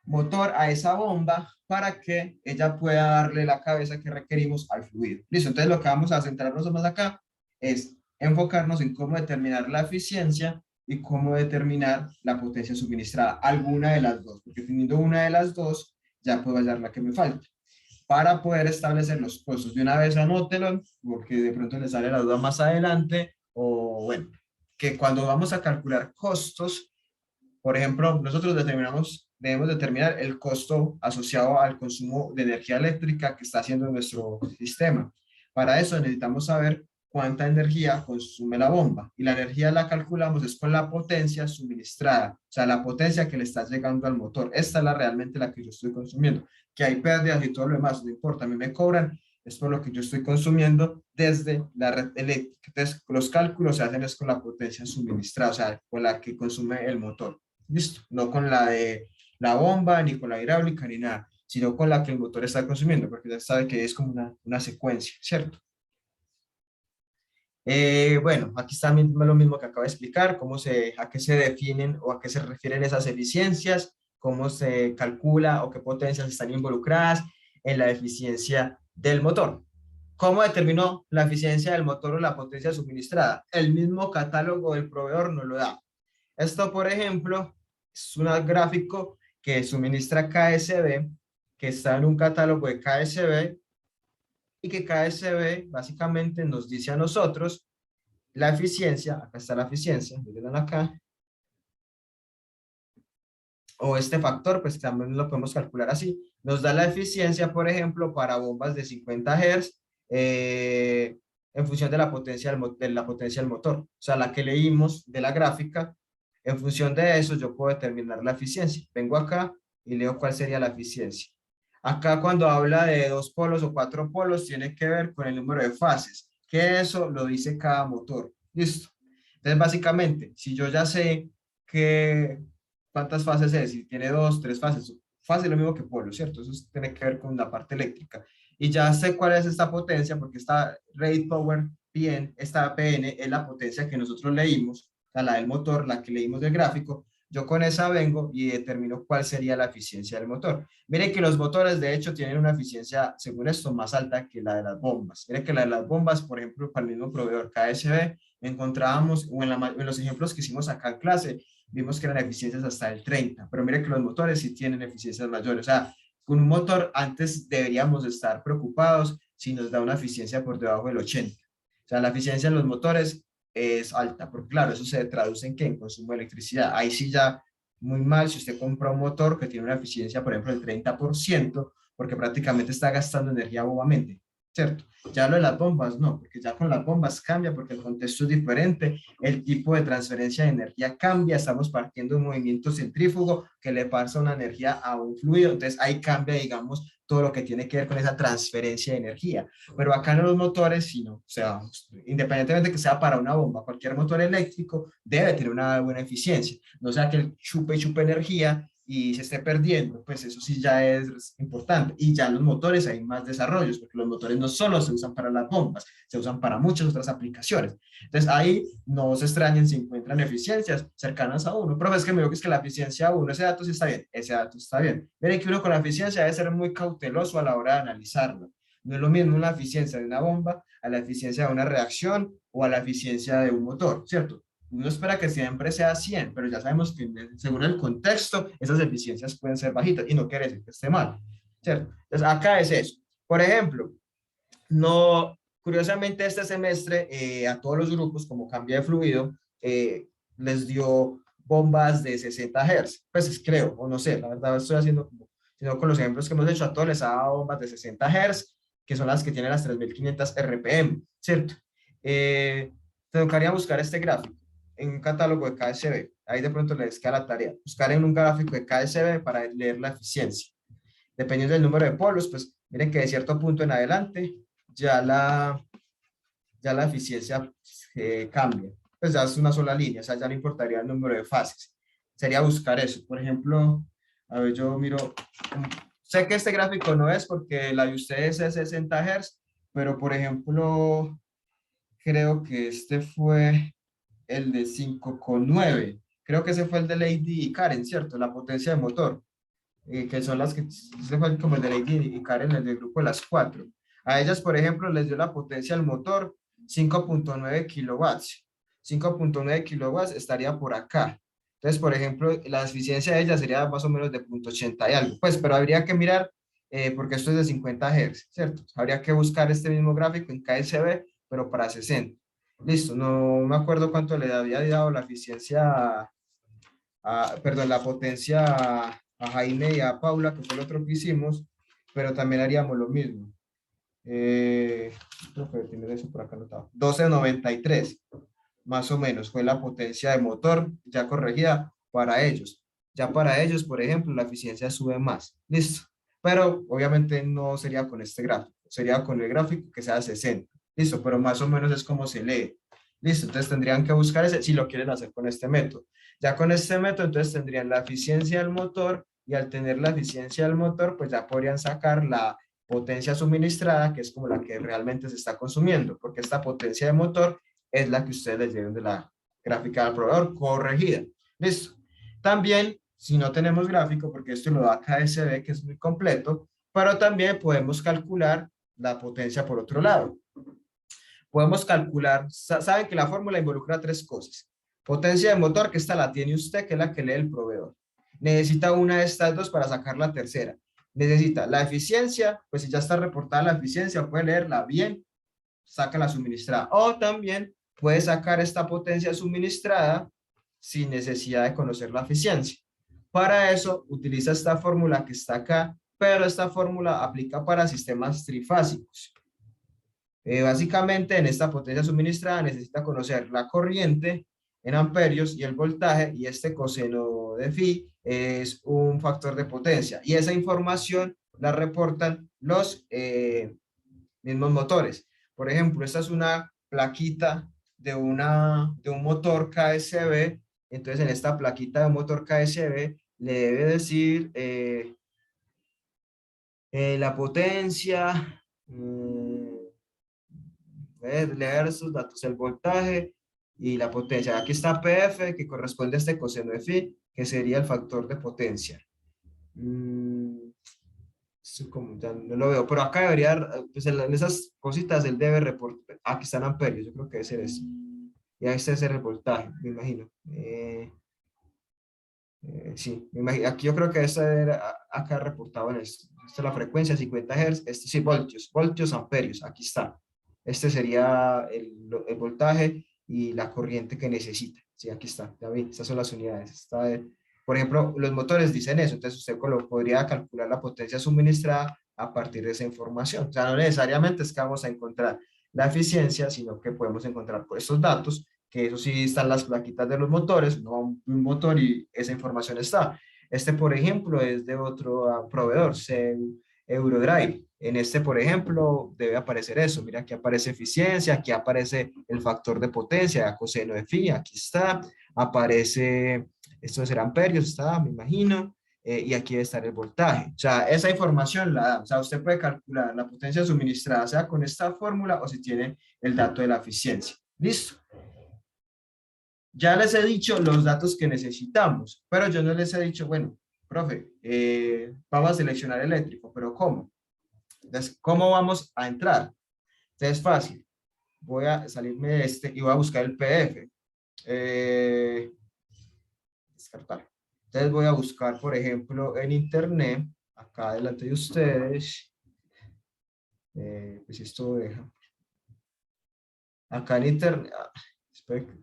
motor a esa bomba para que ella pueda darle la cabeza que requerimos al fluido. Listo, entonces lo que vamos a centrarnos más acá es enfocarnos en cómo determinar la eficiencia y cómo determinar la potencia suministrada, alguna de las dos, porque teniendo una de las dos, ya puedo hallar la que me falta. Para poder establecer los costos, de una vez anótelo, porque de pronto le sale la duda más adelante, o bueno, que cuando vamos a calcular costos, por ejemplo, nosotros debemos determinar el costo asociado al consumo de energía eléctrica que está haciendo nuestro sistema. Para eso necesitamos saber cuánta energía consume la bomba y la energía la calculamos es con la potencia suministrada, o sea, la potencia que le está llegando al motor. Esta es realmente la que yo estoy consumiendo. Que hay pérdidas y todo lo demás, no importa, a mí me cobran, es por lo que yo estoy consumiendo desde la red eléctrica. Entonces, los cálculos se hacen es con la potencia suministrada, o sea, con la que consume el motor. Listo, no con la de la bomba, ni con la hidráulica, ni nada, sino con la que el motor está consumiendo, porque ya sabe que es como una secuencia, ¿cierto? Bueno, aquí está lo mismo que acabo de explicar, a qué se definen o a qué se refieren esas eficiencias, cómo se calcula o qué potencias están involucradas en la eficiencia del motor. ¿Cómo determinó la eficiencia del motor o la potencia suministrada? El mismo catálogo del proveedor nos lo da. Esto, por ejemplo, es un gráfico que suministra KSB, que está en un catálogo de KSB y que KSB básicamente nos dice a nosotros la eficiencia, acá está la eficiencia, miren acá, o este factor, pues también lo podemos calcular así, nos da la eficiencia, por ejemplo, para bombas de 50 Hz, en función de la potencia del motor, o sea, la que leímos de la gráfica, en función de eso yo puedo determinar la eficiencia. Vengo acá y leo cuál sería la eficiencia. Acá cuando habla de 2 polos o 4 polos, tiene que ver con el número de fases, que eso lo dice cada motor. ¿Listo? Entonces, básicamente, si yo ya sé que cuántas fases es, si tiene 2, 3 fases, fase es lo mismo que polo, ¿cierto? Eso tiene que ver con la parte eléctrica. Y ya sé cuál es esta potencia, porque esta rate power PN, esta PN es la potencia que nosotros leímos, o sea, la del motor, la que leímos del gráfico. Yo con esa vengo y determino cuál sería la eficiencia del motor. Miren que los motores, de hecho, tienen una eficiencia, según esto, más alta que la de las bombas. Miren que la de las bombas, por ejemplo, para el mismo proveedor KSB, encontrábamos, o en los ejemplos que hicimos acá en clase, vimos que eran eficiencias hasta el 30, pero mire que los motores sí tienen eficiencias mayores. O sea, con un motor antes deberíamos estar preocupados si nos da una eficiencia por debajo del 80. O sea, la eficiencia en los motores es alta, porque claro, eso se traduce en qué? En consumo de electricidad. Ahí sí ya muy mal si usted compra un motor que tiene una eficiencia, por ejemplo, del 30%, porque prácticamente está gastando energía bobamente, ¿cierto? Ya lo de las bombas, no, porque ya con las bombas cambia, porque el contexto es diferente, el tipo de transferencia de energía cambia, estamos partiendo de un movimiento centrífugo que le pasa una energía a un fluido, entonces ahí cambia, digamos, todo lo que tiene que ver con esa transferencia de energía. Pero acá en los motores, sí, no, o sea, independientemente de que sea para una bomba, cualquier motor eléctrico debe tener una buena eficiencia, no sea que el chupe y chupe energía y se esté perdiendo, pues eso sí ya es importante. Y ya los motores hay más desarrollos, porque los motores no solo se usan para las bombas, se usan para muchas otras aplicaciones. Entonces ahí no se extrañen si encuentran eficiencias cercanas a uno. Pero es que me digo que es que la eficiencia a uno, ese dato sí está bien, ese dato está bien. Miren que uno con la eficiencia debe ser muy cauteloso a la hora de analizarlo. No es lo mismo la eficiencia de una bomba a la eficiencia de una reacción o a la eficiencia de un motor, ¿cierto? Uno espera que siempre sea 100, pero ya sabemos que según el contexto, esas eficiencias pueden ser bajitas y no quiere decir que esté mal, ¿cierto? Entonces, acá es eso. Por ejemplo, no, curiosamente este semestre a todos los grupos, como cambia de fluido, les dio bombas de 60 Hz. Pues creo, o no sé, la verdad estoy haciendo como, sino con los ejemplos que hemos hecho, a todos les ha dado bombas de 60 Hz que son las que tienen las 3500 RPM, ¿cierto? Te tocaría buscar este gráfico en un catálogo de KSB. Ahí de pronto les queda la tarea. Buscar en un gráfico de KSB para leer la eficiencia. Dependiendo del número de polos, pues miren que de cierto punto en adelante ya la eficiencia cambia. Pues ya es una sola línea, o sea, ya no importaría el número de fases. Sería buscar eso. Por ejemplo, a ver, yo miro, sé que este gráfico no es porque la de ustedes es 60 Hz, pero por ejemplo, creo que este fue el de 5,9. Creo que ese fue el de Lady y Karen, ¿cierto? La potencia de motor, que son las que, ese fue como el de Lady y Karen, el del grupo de las cuatro. A ellas, por ejemplo, les dio la potencia del motor 5,9 kilowatts. 5,9 kilowatts estaría por acá. Entonces, por ejemplo, la eficiencia de ella sería más o menos de 0,80 y algo. Pues, pero habría que mirar, porque esto es de 50 Hz, ¿cierto? Habría que buscar este mismo gráfico en KSB, pero para 60. Listo, no me acuerdo cuánto le había dado la eficiencia perdón, la potencia a Jaime y a Paula, que fue el otro que hicimos, pero también haríamos lo mismo. Creo que tiene eso por acá anotado. 1293, más o menos, fue la potencia de motor ya corregida para ellos. Ya para ellos, por ejemplo, la eficiencia sube más. Listo. Pero obviamente no sería con este gráfico, sería con el gráfico que sea 60. Listo, pero más o menos es como se lee. Listo, entonces tendrían que buscar ese si lo quieren hacer con este método. Ya con este método, entonces tendrían la eficiencia del motor y al tener la eficiencia del motor, pues ya podrían sacar la potencia suministrada, que es como la que realmente se está consumiendo, porque esta potencia de motor es la que ustedes les dieron de la gráfica del proveedor corregida. Listo. También, si no tenemos gráfico, porque esto lo da KSB, que es muy completo, pero también podemos calcular la potencia por otro lado. Podemos calcular, saben que la fórmula involucra tres cosas. Potencia de motor, que esta la tiene usted, que es la que lee el proveedor. Necesita una de estas dos para sacar la tercera. Necesita la eficiencia, pues si ya está reportada la eficiencia, puede leerla bien, saca la suministrada. O también puede sacar esta potencia suministrada sin necesidad de conocer la eficiencia. Para eso utiliza esta fórmula que está acá, pero esta fórmula aplica para sistemas trifásicos. Básicamente en esta potencia suministrada necesita conocer la corriente en amperios y el voltaje, y este coseno de phi es un factor de potencia, y esa información la reportan los mismos motores. Por ejemplo, esta es una plaquita de un motor KSB, entonces en esta plaquita de un motor KSB le debe decir la potencia, leer sus datos, el voltaje y la potencia. Aquí está PF, que corresponde a este coseno de phi, que sería el factor de potencia. Como ya no lo veo, pero acá debería, pues en esas cositas él debe reportar. Aquí están amperios, yo creo que debe ser eso. Y ahí está el voltaje, me imagino. Sí, me imagino. Aquí yo creo que esta era acá reportado en esto. Esta es la frecuencia, 50 Hz. Este sí, voltios, amperios. Aquí está. Este sería el voltaje y la corriente que necesita. Sí, aquí está. Ya vi, estas son las unidades. Por ejemplo, los motores dicen eso. Entonces usted podría calcular la potencia suministrada a partir de esa información. O sea, no necesariamente es que vamos a encontrar la eficiencia, sino que podemos encontrar por estos datos, que eso sí están las plaquitas de los motores, no un motor y esa información está. Este, por ejemplo, es de otro proveedor, Eurodrive. En este, por ejemplo, debe aparecer eso. Mira, aquí aparece eficiencia, aquí aparece el factor de potencia, coseno de phi, aquí está. Aparece, esto será amperios, está, me imagino. Y aquí debe estar el voltaje. O sea, esa información la da. O sea, usted puede calcular la potencia suministrada, sea con esta fórmula o si tiene el dato de la eficiencia. ¿Listo? Ya les he dicho los datos que necesitamos, pero yo no les he dicho, bueno, profe, vamos a seleccionar eléctrico, pero ¿cómo? Entonces, ¿cómo vamos a entrar? Entonces, es fácil. Voy a salirme de este y voy a buscar el PDF. Eh, Descartar. Entonces, voy a buscar, por ejemplo, en internet, acá delante de ustedes, pues esto deja. Acá en internet, espera que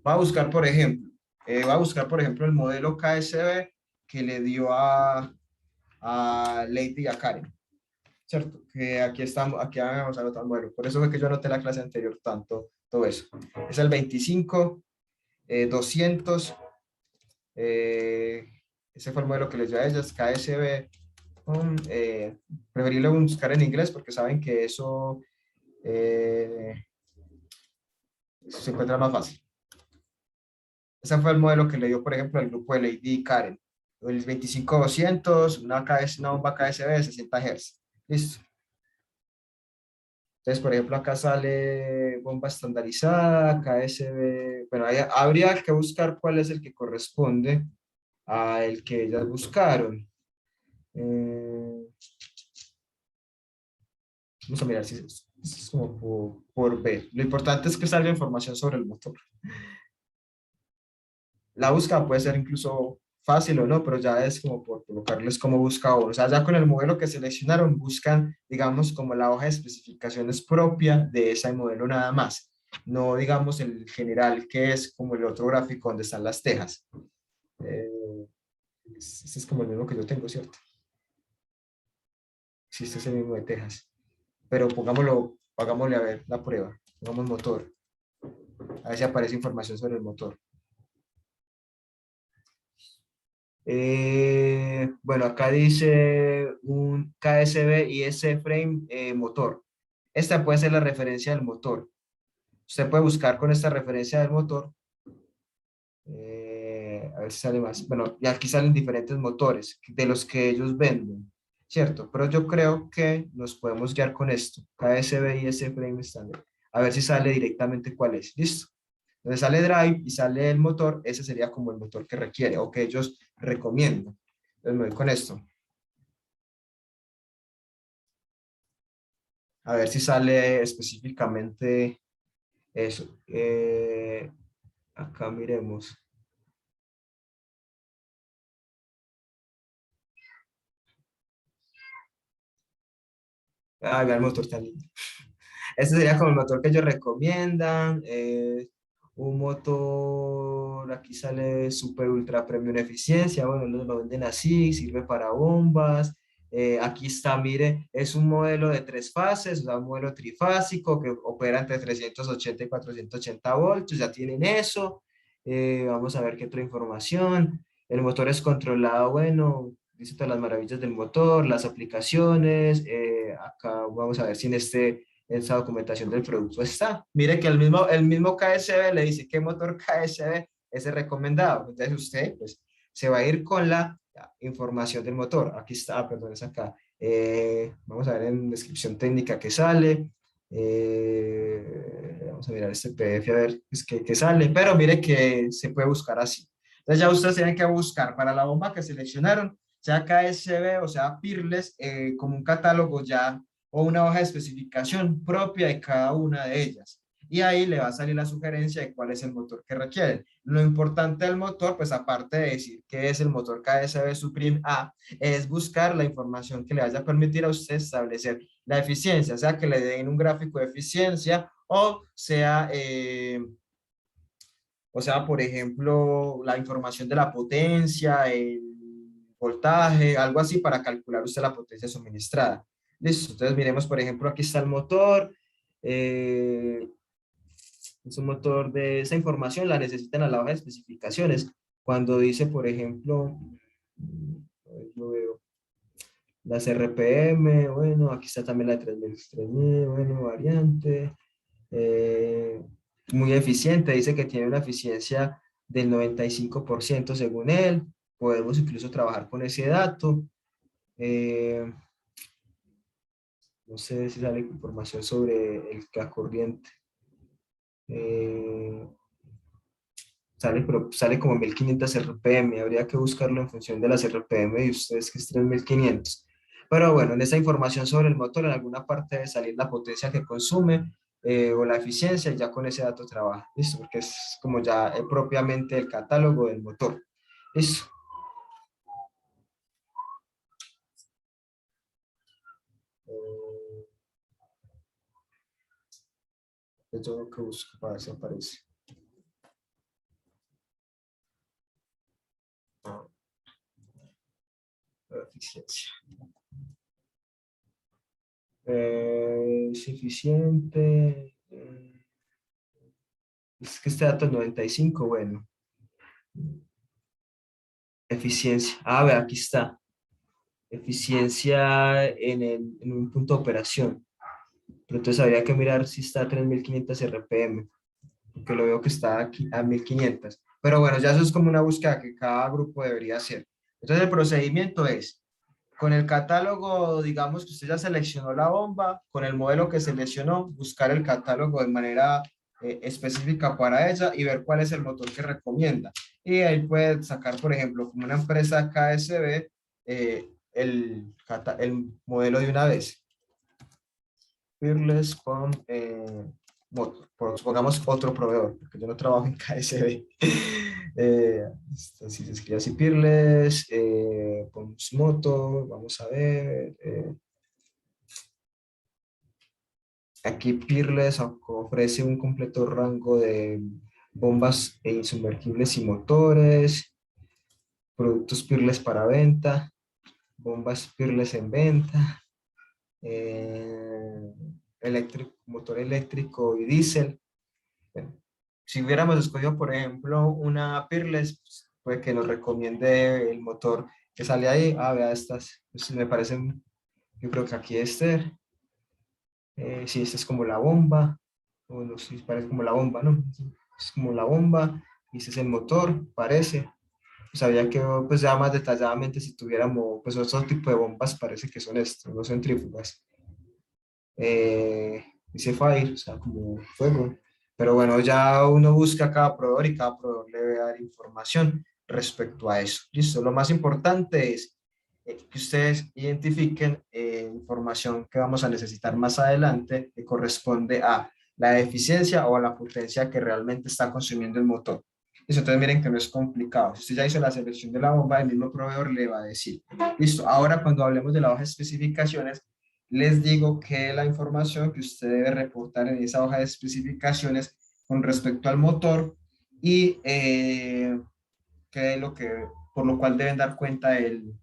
Va a buscar, por ejemplo, el modelo KSB que le dio a Lady y a Karen, ¿cierto? Que aquí estamos, aquí vamos a anotar el modelo. Por eso fue que yo anoté la clase anterior tanto, todo eso. Es el 25, 200, eh, ese fue el modelo que les dio a ellas, KSB. Preferible buscar en inglés porque saben que eh, eso se encuentra más fácil. Ese fue el modelo que le dio, por ejemplo, al grupo de Lady y Karen. El 25200, una bomba KSB de 60 Hz. Listo. Entonces, por ejemplo, acá sale bomba estandarizada, KSB. Bueno, habría que buscar cuál es el que corresponde a el que ellas buscaron. Eh, Vamos a mirar si es como por ver. Lo importante es que salga información sobre el motor. La búsqueda puede ser incluso fácil o no, pero ya es como por colocarles cómo busca uno. O sea, ya con el modelo que seleccionaron, buscan, digamos, como la hoja de especificaciones propia de ese modelo nada más. No, digamos, el general, que es como el otro gráfico donde están las tejas. Eh, Este es como el mismo que yo tengo, ¿cierto? Sí, este es el mismo de tejas. Pero pongámoslo, hagámosle a ver la prueba. Pongamos motor. A ver si aparece información sobre el motor. Bueno, acá dice un KSB y ese frame motor. Esta puede ser la referencia del motor. Usted puede buscar con esta referencia del motor. A ver si sale más. Bueno, y aquí salen diferentes motores de los que ellos venden, ¿cierto? Pero yo creo que nos podemos guiar con esto. KSB y ese frame estándar. A ver si sale directamente cuál es. ¿Listo? Entonces sale drive y sale el motor. Ese sería como el motor que requiere o que ellos recomiendan. Entonces me voy con esto. A ver si sale específicamente eso. Acá miremos. Ah, vea el motor tan lindo. Este sería como el motor que ellos recomiendan. Un motor, aquí sale super ultra premium eficiencia. Bueno, lo venden así, sirve para bombas. Aquí está, mire, es un modelo de tres fases, o sea, un modelo trifásico que opera entre 380 y 480 voltios. Ya tienen eso. Vamos a ver qué otra información. El motor es controlado, bueno, dice todas las maravillas del motor, las aplicaciones. Acá vamos a ver si en esa documentación del producto está. Mire que el mismo KSB le dice qué motor KSB es el recomendado. Entonces usted pues, se va a ir con la información del motor. Aquí está, perdón, es acá. Vamos a ver en descripción técnica qué sale. Vamos a mirar este PDF a ver pues, qué sale. Pero mire que se puede buscar así. Entonces ya ustedes tienen que buscar para la bomba que seleccionaron, sea KSB o sea Peerless, como un catálogo ya o una hoja de especificación propia de cada una de ellas. Y ahí le va a salir la sugerencia de cuál es el motor que requieren. Lo importante del motor, pues aparte de decir qué es el motor KSB Supreme A, es buscar la información que le vaya a permitir a usted establecer la eficiencia, sea que le den un gráfico de eficiencia o sea, por ejemplo, la información de la potencia, el voltaje, algo así para calcular usted la potencia suministrada. Listo, entonces miremos, por ejemplo, aquí está el motor. eh, es un motor de esa información, la necesitan a la hoja de especificaciones. Cuando dice, por ejemplo, a ver, yo veo las RPM, bueno, aquí está también la 3000, bueno, variante. eh, Muy eficiente, dice que tiene una eficiencia del 95% según él. Podemos incluso trabajar con ese dato. Eh, no sé si sale información sobre la corriente. Eh, pero sale como 1500 RPM. Habría que buscarlo en función de las RPM de ustedes, que es 3500. Pero bueno, en esa información sobre el motor, en alguna parte debe salir la potencia que consume o la eficiencia, y ya con ese dato trabaja. ¿Listo? Porque es como ya propiamente el catálogo del motor. ¿Listo? Eh, yo que busco para ver si aparece. Eficiencia. Es eficiente. Es que este dato es 95, bueno. Eficiencia. Ah, ve, aquí está. Eficiencia en un punto de operación. Pero entonces habría que mirar si está a 3500 RPM, porque lo veo que está aquí a 1500. Pero bueno, ya eso es como una búsqueda que cada grupo debería hacer. Entonces el procedimiento es, con el catálogo, digamos que usted ya seleccionó la bomba, con el modelo que seleccionó, buscar el catálogo de manera específica para ella y ver cuál es el motor que recomienda. Y ahí puede sacar, por ejemplo, como una empresa KSB, el modelo de una vez. Peerless con pongamos otro proveedor, porque yo no trabajo en KSB. Si se escribe así, Peerless, ponemos moto, vamos a ver. Aquí Peerless ofrece un completo rango de bombas e insumergibles y motores, productos Peerless para venta, bombas Peerless en venta, motor eléctrico y diésel. Bueno, si hubiéramos escogido, por ejemplo, una Peerless, pues, puede que nos recomiende el motor que sale ahí. Ah, vea estas, pues, me parecen, yo creo que aquí sí, esta es como la bomba, o no sé, parece como la bomba, ¿no? Es como la bomba, y este es el motor, parece. Pues había que, pues ya más detalladamente, si tuviéramos, pues otro tipo de bombas, parece que son estos, no centrífugas. Dice fire, o sea, como fuego. Pero bueno, ya uno busca cada proveedor y cada proveedor le debe dar información respecto a eso. Listo, lo más importante es que ustedes identifiquen información que vamos a necesitar más adelante que corresponde a la eficiencia o a la potencia que realmente está consumiendo el motor. Listo, entonces miren que no es complicado. Si usted ya hizo la selección de la bomba, el mismo proveedor le va a decir. Listo, ahora cuando hablemos de la hoja de especificaciones, les digo que la información que usted debe reportar en esa hoja de especificaciones con respecto al motor y que es lo que, por lo cual deben dar cuenta el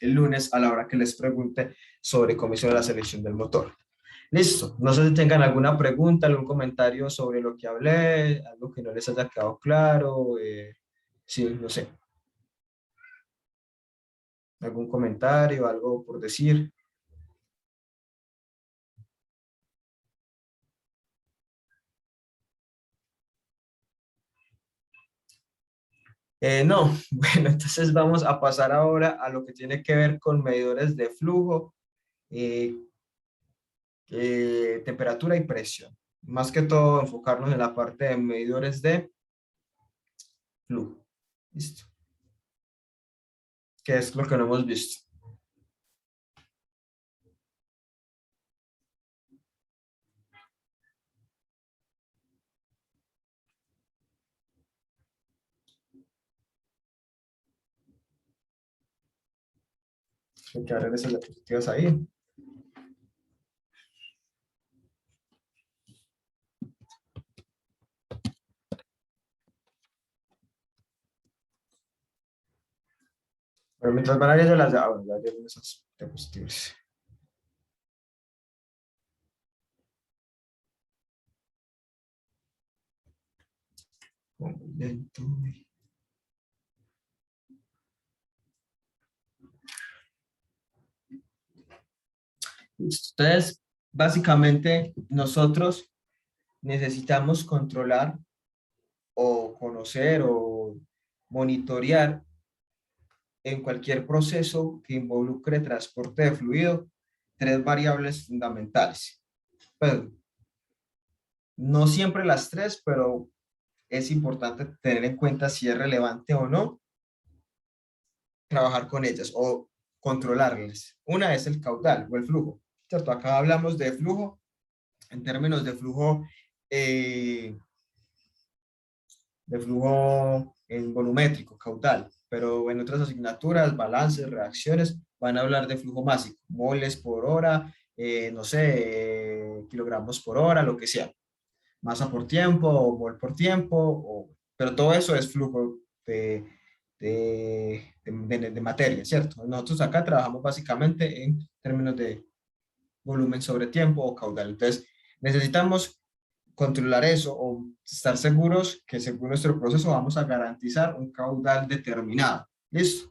lunes a la hora que les pregunte sobre cómo hizo la selección del motor. Listo. No sé si tengan alguna pregunta, algún comentario sobre lo que hablé, algo que no les haya quedado claro. Sí, no sé. ¿Algún comentario, algo por decir? No, bueno, entonces vamos a pasar ahora a lo que tiene que ver con medidores de flujo, eh, temperatura y presión. Más que todo enfocarnos en la parte de medidores de flujo. Listo. ¿Qué es lo que no hemos visto? Hay que abrir esas diapositivas ahí. Pero mientras van abriendo las, bueno, ya abrieron esas diapositivas. Muy lento. Entonces, básicamente, nosotros necesitamos controlar o conocer o monitorear en cualquier proceso que involucre transporte de fluido tres variables fundamentales. Pues, no siempre las tres, pero es importante tener en cuenta si es relevante o no trabajar con ellas o controlarlas. Una es el caudal o el flujo, ¿cierto? Acá hablamos de flujo en términos eh, de flujo en volumétrico, caudal, pero en otras asignaturas, balances, reacciones, van a hablar de flujo másico, moles por hora, no sé, kilogramos por hora, lo que sea, masa por tiempo, o mol por tiempo, pero todo eso es flujo de materia, ¿cierto? Nosotros acá trabajamos básicamente en términos de volumen sobre tiempo o caudal. Entonces, necesitamos controlar eso o estar seguros que según nuestro proceso vamos a garantizar un caudal determinado. ¿Listo?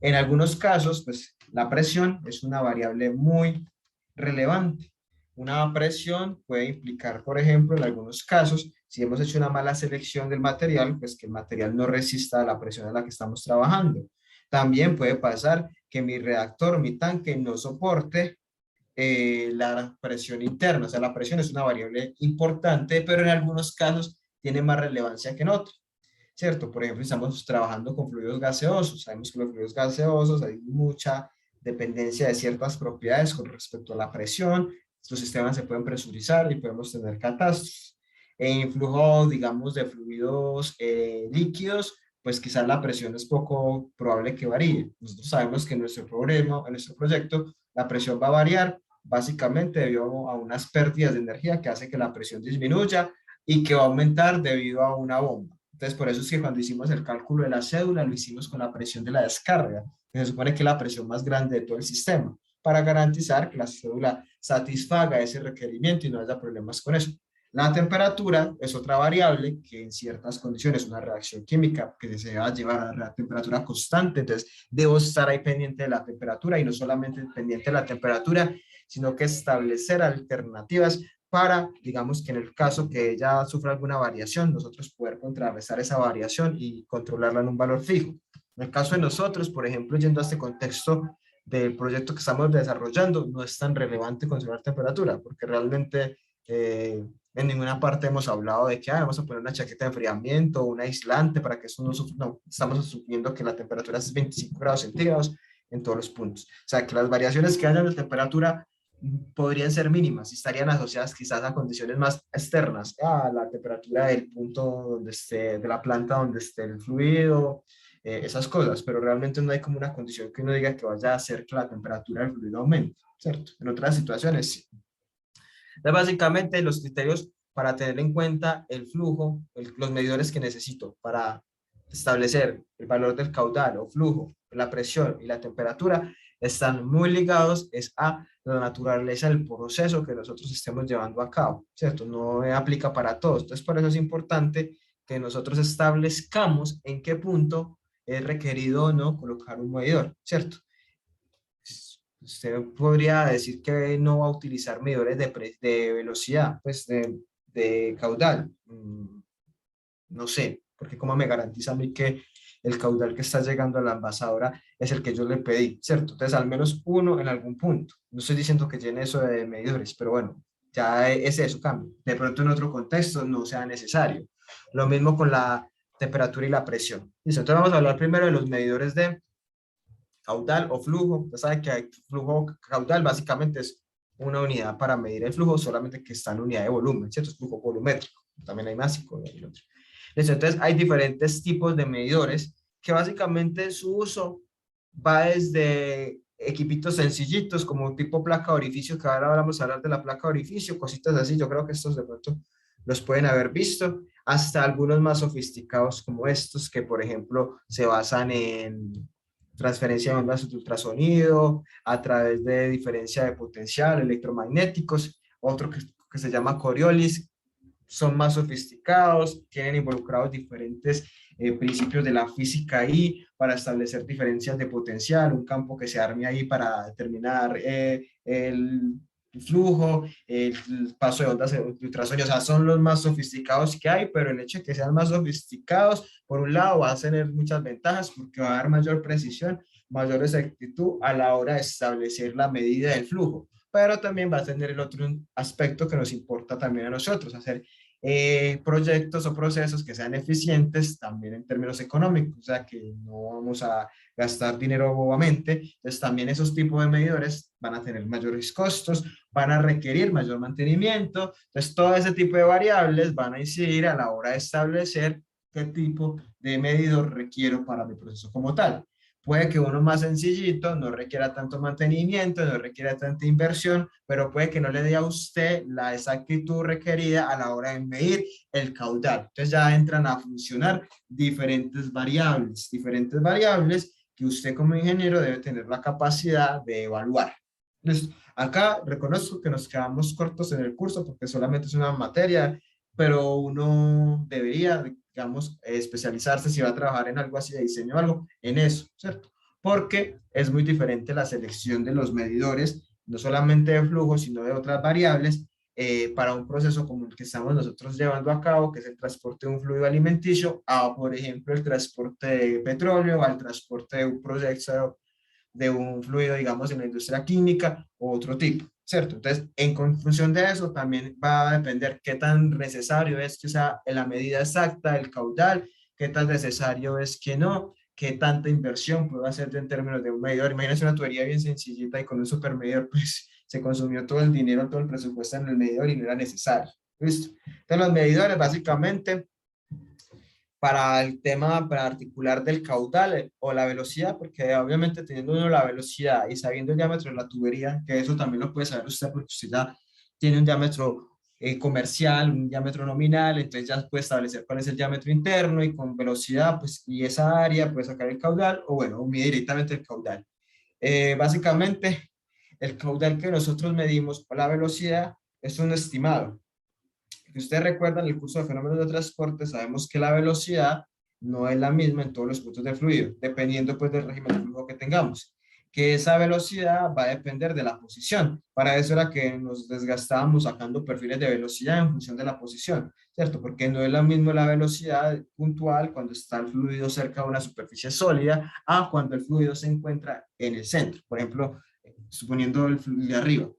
En algunos casos, pues la presión es una variable muy relevante. Una presión puede implicar, por ejemplo, en algunos casos, si hemos hecho una mala selección del material, pues que el material no resista a la presión a la que estamos trabajando. También puede pasar que mi reactor, mi tanque no soporte la presión interna. O sea, la presión es una variable importante, pero en algunos casos tiene más relevancia que en otros. ¿Cierto? Por ejemplo, estamos trabajando con fluidos gaseosos. Sabemos que los fluidos gaseosos hay mucha dependencia de ciertas propiedades con respecto a la presión. Estos sistemas se pueden presurizar y podemos tener catástrofes. En flujo, digamos, de fluidos líquidos, pues quizás la presión es poco probable que varíe. Nosotros sabemos que en nuestro problema, en nuestro proyecto, la presión va a variar básicamente debido a unas pérdidas de energía que hace que la presión disminuya y que va a aumentar debido a una bomba. Entonces, por eso es que cuando hicimos el cálculo de la cédula, lo hicimos con la presión de la descarga, que se supone que es la presión más grande de todo el sistema, para garantizar que la cédula satisfaga ese requerimiento y no haya problemas con eso. La temperatura es otra variable que en ciertas condiciones, una reacción química que se va a llevar a la temperatura constante, entonces debo estar ahí pendiente de la temperatura y no solamente pendiente de la temperatura, sino que establecer alternativas para, digamos que en el caso que ella sufra alguna variación, nosotros poder contrarrestar esa variación y controlarla en un valor fijo. En el caso de nosotros, por ejemplo, yendo a este contexto del proyecto que estamos desarrollando, no es tan relevante controlar temperatura, porque realmente en ninguna parte hemos hablado de que vamos a poner una chaqueta de enfriamiento o un aislante para que eso no sufra. No, estamos asumiendo que la temperatura es 25 grados centígrados en todos los puntos. O sea, que las variaciones que haya en la temperatura podrían ser mínimas y estarían asociadas quizás a condiciones más externas, a la temperatura del punto donde esté, de la planta donde esté el fluido, esas cosas, pero realmente no hay como una condición que uno diga que vaya a hacer que la temperatura del fluido aumente, ¿cierto? En otras situaciones, sí. Entonces, básicamente, los criterios para tener en cuenta el flujo, los medidores que necesito para establecer el valor del caudal o flujo, la presión y la temperatura, están muy ligados es a la naturaleza del proceso que nosotros estemos llevando a cabo, ¿cierto? No aplica para todos. Entonces, por eso es importante que nosotros establezcamos en qué punto es requerido o no colocar un medidor, ¿cierto? Usted podría decir que no va a utilizar medidores de velocidad, pues de caudal. No sé, porque cómo me garantiza a mí que el caudal que está llegando a la envasadora es el que yo le pedí, ¿cierto? Entonces, al menos uno en algún punto. No estoy diciendo que llene eso de medidores, pero bueno, ya es eso, cambio. De pronto en otro contexto no sea necesario. Lo mismo con la temperatura y la presión. Listo, entonces vamos a hablar primero de los medidores de caudal o flujo. Ya saben que hay flujo caudal, básicamente es una unidad para medir el flujo, solamente que está en unidad de volumen, ¿cierto? Es flujo volumétrico. También hay másico y hay otro. Entonces, hay diferentes tipos de medidores que básicamente su uso va desde equipitos sencillitos como tipo placa de orificio, que ahora vamos a hablar de la placa de orificio, cositas así, yo creo que estos de pronto los pueden haber visto, hasta algunos más sofisticados como estos, que por ejemplo se basan en transferencia de ondas de ultrasonido, a través de diferencia de potencial, electromagnéticos, otro que se llama Coriolis, son más sofisticados, tienen involucrados diferentes principios de la física ahí para establecer diferencias de potencial, un campo que se arme ahí para determinar el flujo, el paso de ondas de ultrasonido, o sea, son los más sofisticados que hay, pero el hecho de que sean más sofisticados, por un lado, va a tener muchas ventajas porque va a dar mayor precisión, mayor exactitud a la hora de establecer la medida del flujo, pero también va a tener el otro aspecto que nos importa también a nosotros, hacer proyectos o procesos que sean eficientes también en términos económicos, o sea que no vamos a gastar dinero bobamente, entonces también esos tipos de medidores van a tener mayores costos, van a requerir mayor mantenimiento, entonces todo ese tipo de variables van a incidir a la hora de establecer qué tipo de medidor requiero para mi proceso como tal. Puede que uno más sencillito no requiera tanto mantenimiento, no requiera tanta inversión, pero puede que no le dé a usted la exactitud requerida a la hora de medir el caudal. Entonces ya entran a funcionar diferentes variables que usted como ingeniero debe tener la capacidad de evaluar. Listo. Acá reconozco que nos quedamos cortos en el curso porque solamente es una materia, pero uno debería, digamos, especializarse si va a trabajar en algo así de diseño o algo, en eso, ¿cierto? Porque es muy diferente la selección de los medidores, no solamente de flujo, sino de otras variables, para un proceso como el que estamos nosotros llevando a cabo, que es el transporte de un fluido alimenticio, a, por ejemplo, el transporte de petróleo, al transporte de un proyecto de un fluido, digamos, en la industria química o otro tipo, ¿cierto? Entonces, en función de eso, también va a depender qué tan necesario es que sea la medida exacta del caudal, qué tan necesario es que no, qué tanta inversión puedo hacer en términos de un medidor. Imagínense una tubería bien sencillita y con un supermedidor, pues se consumió todo el dinero, todo el presupuesto en el medidor y no era necesario. ¿Listo? Entonces, los medidores básicamente para el tema particular del caudal o la velocidad, porque obviamente teniendo uno la velocidad y sabiendo el diámetro de la tubería, que eso también lo puede saber usted porque usted ya tiene un diámetro comercial, un diámetro nominal, entonces ya puede establecer cuál es el diámetro interno y con velocidad, pues, y esa área puede sacar el caudal o bueno, o mide directamente el caudal. Básicamente, el caudal que nosotros medimos o la velocidad es un estimado. Si ustedes recuerdan el curso de fenómenos de transporte, sabemos que la velocidad no es la misma en todos los puntos de fluido, dependiendo pues del régimen de flujo que tengamos. Que esa velocidad va a depender de la posición. Para eso era que nos desgastábamos sacando perfiles de velocidad en función de la posición, ¿cierto? Porque no es la misma la velocidad puntual cuando está el fluido cerca de una superficie sólida a cuando el fluido se encuentra en el centro. Por ejemplo, suponiendo el fluido de arriba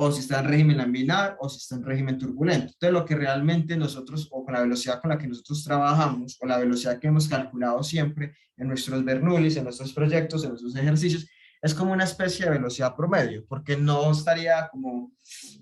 o si está en régimen laminar o si está en régimen turbulento. Entonces, lo que realmente nosotros, o con la velocidad con la que nosotros trabajamos, o la velocidad que hemos calculado siempre en nuestros Bernoullis, en nuestros proyectos, en nuestros ejercicios, es como una especie de velocidad promedio, porque no estaría como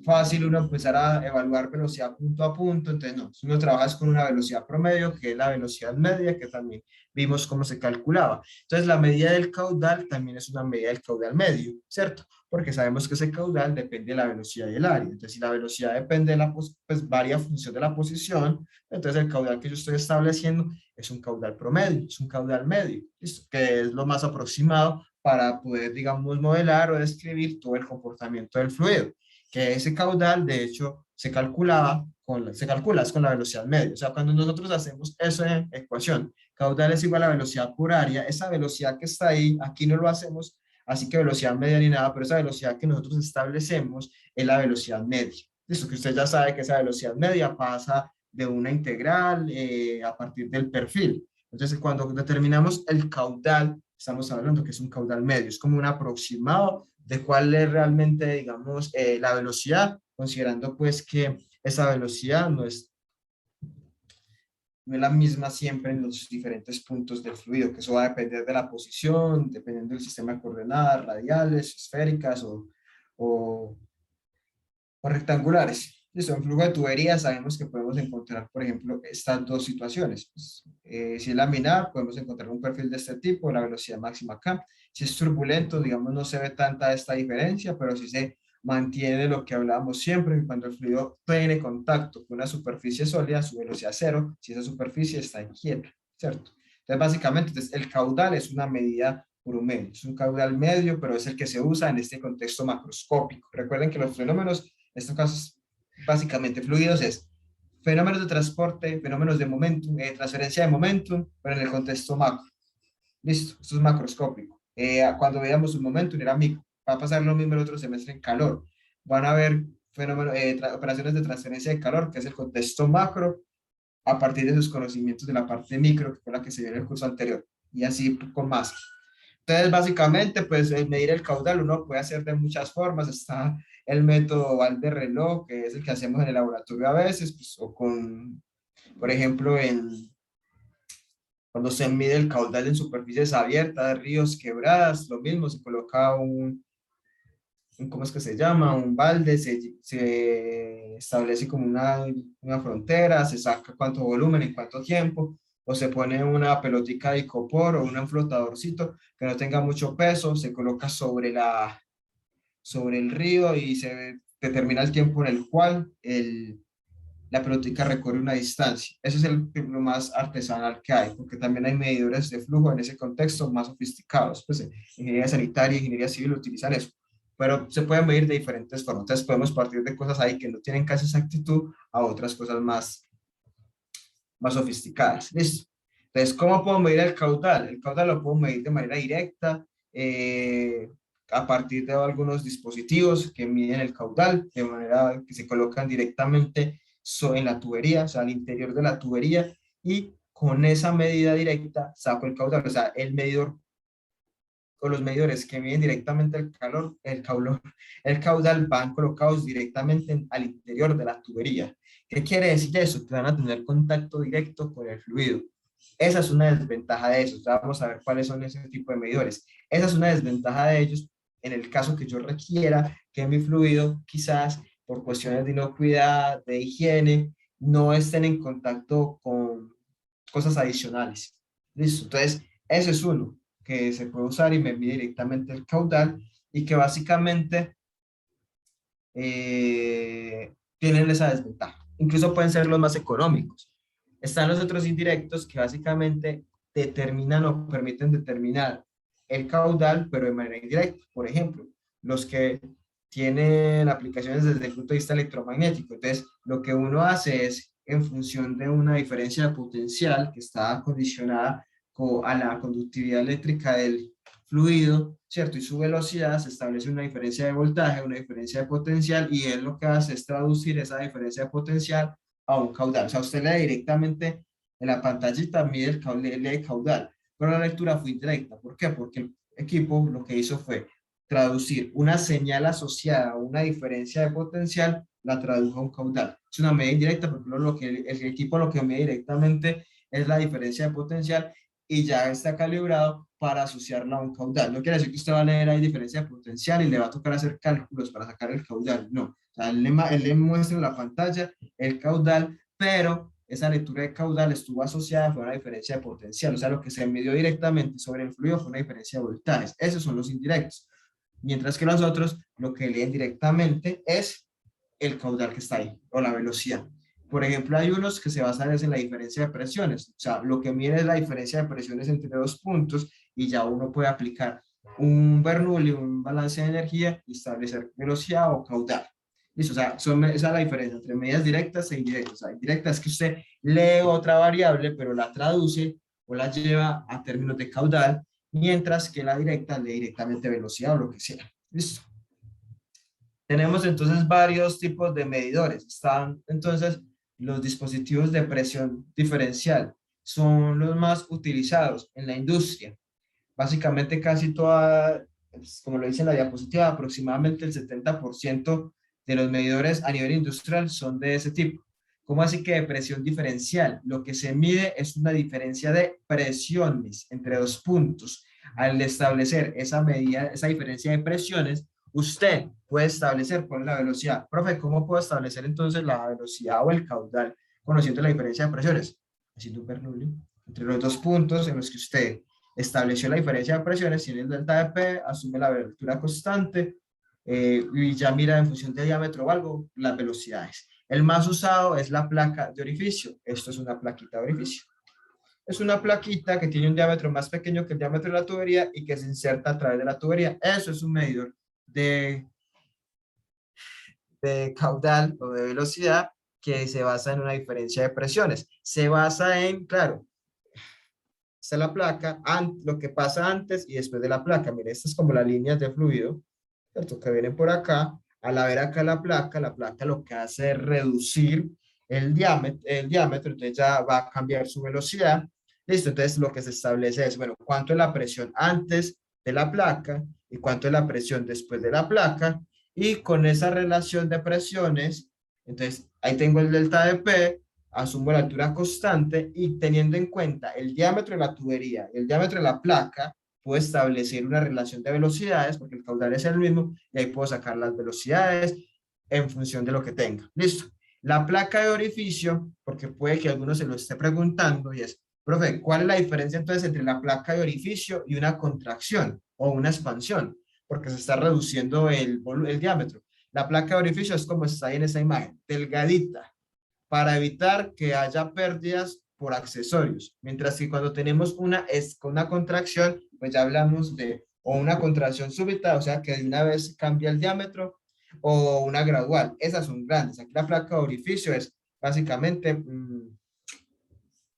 fácil uno empezar a evaluar velocidad punto a punto, entonces no, uno trabaja con una velocidad promedio, que es la velocidad media, que también vimos cómo se calculaba. Entonces, la medida del caudal también es una medida del caudal medio, ¿cierto? Porque sabemos que ese caudal depende de la velocidad y el área. Entonces, si la velocidad depende de la, pues varía en función de la posición, entonces el caudal que yo estoy estableciendo es un caudal promedio, es un caudal medio, ¿listo? Que es lo más aproximado para poder, digamos, modelar o describir todo el comportamiento del fluido. Que ese caudal, de hecho, se calcula es con la velocidad media. O sea, cuando nosotros hacemos esa ecuación, caudal es igual a velocidad por área, esa velocidad que está ahí, aquí no lo hacemos así que velocidad media ni nada, pero esa velocidad que nosotros establecemos es la velocidad media. Listo, que usted ya sabe que esa velocidad media pasa de una integral a partir del perfil. Entonces, cuando determinamos el caudal, estamos hablando que es un caudal medio, es como un aproximado de cuál es realmente, digamos, la velocidad, considerando pues que esa velocidad no es la misma siempre en los diferentes puntos del fluido, que eso va a depender de la posición, dependiendo del sistema de coordenadas radiales, esféricas o, o rectangulares. Listo, en flujo de tubería sabemos que podemos encontrar, por ejemplo, estas dos situaciones. Pues, si es laminar, podemos encontrar un perfil de este tipo, la velocidad máxima acá. Si es turbulento, digamos, no se ve tanta esta diferencia, pero sí se mantiene lo que hablábamos siempre, que cuando el fluido tiene contacto con una superficie sólida, su velocidad cero, si esa superficie está inquieta, ¿cierto? Entonces, básicamente, entonces, el caudal es una medida promedio, es un caudal medio, pero es el que se usa en este contexto macroscópico. Recuerden que los fenómenos estos casos, básicamente fluidos, es fenómenos de transporte, fenómenos de momentum, transferencia de momentum, pero en el contexto macro. Listo, esto es macroscópico. Cuando veíamos un momentum era micro. Va a pasar lo mismo el otro semestre en calor. Van a haber fenómenos, operaciones de transferencia de calor, que es el contexto macro, a partir de sus conocimientos de la parte micro, que fue la que se vio en el curso anterior, y así con más. Entonces, básicamente, pues el medir el caudal uno puede hacer de muchas formas. Está el método Valde-Reloj, que es el que hacemos en el laboratorio a veces, pues, o con, por ejemplo, cuando se mide el caudal en superficies abiertas, de ríos, quebradas, lo mismo, se coloca ¿cómo es que se llama? Un balde, se establece como una frontera, se saca cuánto volumen en cuánto tiempo, o se pone una pelotica de icopor o un flotadorcito que no tenga mucho peso, se coloca sobre el río y se determina el tiempo en el cual la pelotica recorre una distancia. Ese es el ejemplo más artesanal que hay, porque también hay medidores de flujo en ese contexto más sofisticados. Pues, ingeniería sanitaria, ingeniería civil utilizan eso, pero se pueden medir de diferentes formas. Entonces podemos partir de cosas ahí que no tienen casi exactitud a otras cosas más sofisticadas. ¿Listo? Entonces, ¿cómo puedo medir el caudal? El caudal lo puedo medir de manera directa, a partir de algunos dispositivos que miden el caudal, de manera que se colocan directamente en la tubería, o sea, al interior de la tubería, y con esa medida directa saco el caudal. O sea, el medidor o los medidores que miden directamente el caudal van colocados directamente al interior de la tubería. ¿Qué quiere decir eso? Que van a tener contacto directo con el fluido. Esa es una desventaja de eso. Ya vamos a ver cuáles son ese tipo de medidores. Esa es una desventaja de ellos en el caso que yo requiera que mi fluido, quizás por cuestiones de inocuidad, de higiene, no estén en contacto con cosas adicionales. ¿Listo? Entonces, ese es uno que se puede usar y me mide directamente el caudal y que básicamente tienen esa desventaja. Incluso pueden ser los más económicos. Están los otros indirectos que básicamente determinan o permiten determinar el caudal, pero de manera indirecta. Por ejemplo, los que tienen aplicaciones desde el punto de vista electromagnético. Entonces, lo que uno hace es, en función de una diferencia de potencial que está condicionada a la conductividad eléctrica del fluido, ¿cierto? Y su velocidad, se establece una diferencia de voltaje, una diferencia de potencial, y él lo que hace es traducir esa diferencia de potencial a un caudal. O sea, usted lee directamente en la pantallita, mide el caudal, lee caudal, pero la lectura fue indirecta. ¿Por qué? Porque el equipo lo que hizo fue traducir una señal asociada a una diferencia de potencial, la tradujo a un caudal. Es una medida indirecta, porque el equipo lo que mide directamente es la diferencia de potencial y ya está calibrado para asociarla a un caudal. No quiere decir que usted va a leer ahí diferencia de potencial y le va a tocar hacer cálculos para sacar el caudal. No, o sea, él le muestra en la pantalla el caudal, pero esa lectura de caudal estuvo asociada a una diferencia de potencial. O sea, lo que se midió directamente sobre el fluido fue una diferencia de voltajes. Esos son los indirectos. Mientras que los otros, lo que leen directamente es el caudal que está ahí, o la velocidad. Por ejemplo, hay unos que se basan en la diferencia de presiones. O sea, lo que mide es la diferencia de presiones entre dos puntos y ya uno puede aplicar un Bernoulli, un balance de energía y establecer velocidad o caudal. ¿Listo? O sea, esa es la diferencia entre medidas directas e indirectas. O sea, indirecta es que usted lee otra variable, pero la traduce o la lleva a términos de caudal, mientras que la directa lee directamente velocidad o lo que sea. ¿Listo? Tenemos entonces varios tipos de medidores. Están entonces los dispositivos de presión diferencial. Son los más utilizados en la industria. Básicamente casi toda, pues, como lo dice en la diapositiva, aproximadamente el 70% de los medidores a nivel industrial son de ese tipo. ¿Cómo así que de presión diferencial? Lo que se mide es una diferencia de presiones entre dos puntos. Al establecer esa medida, esa diferencia de presiones, usted puede establecer cuál es la velocidad. Profe, ¿cómo puedo establecer entonces la velocidad o el caudal conociendo la diferencia de presiones? Haciendo un Bernoulli entre los dos puntos en los que usted estableció la diferencia de presiones, tiene el delta de P, asume la altura constante y ya mira en función de diámetro o algo las velocidades. El más usado es la placa de orificio. Esto es una plaquita de orificio. Es una plaquita que tiene un diámetro más pequeño que el diámetro de la tubería y que se inserta a través de la tubería. Eso es un medidor de, de caudal o de velocidad que se basa en una diferencia de presiones. Se basa en, claro, está la placa, lo que pasa antes y después de la placa. Mire, estas es como las líneas de fluido, ¿cierto? Que vienen por acá. Al haber acá la placa lo que hace es reducir el diámetro, entonces ya va a cambiar su velocidad. Listo, entonces lo que se establece es, bueno, cuánto es la presión antes de la placa y cuánto es la presión después de la placa. Y con esa relación de presiones, entonces ahí tengo el delta de P, asumo la altura constante y teniendo en cuenta el diámetro de la tubería y el diámetro de la placa, puedo establecer una relación de velocidades porque el caudal es el mismo y ahí puedo sacar las velocidades en función de lo que tenga. Listo. La placa de orificio, porque puede que alguno se lo esté preguntando y es, Profe, ¿cuál es la diferencia entonces entre la placa de orificio y una contracción o una expansión? Porque se está reduciendo el diámetro. La placa de orificio es como está ahí en esa imagen, delgadita, para evitar que haya pérdidas por accesorios. Mientras que cuando tenemos una contracción, pues ya hablamos de o una contracción súbita, o sea que de una vez cambia el diámetro, o una gradual. Esas son grandes. Aquí la placa de orificio es básicamente,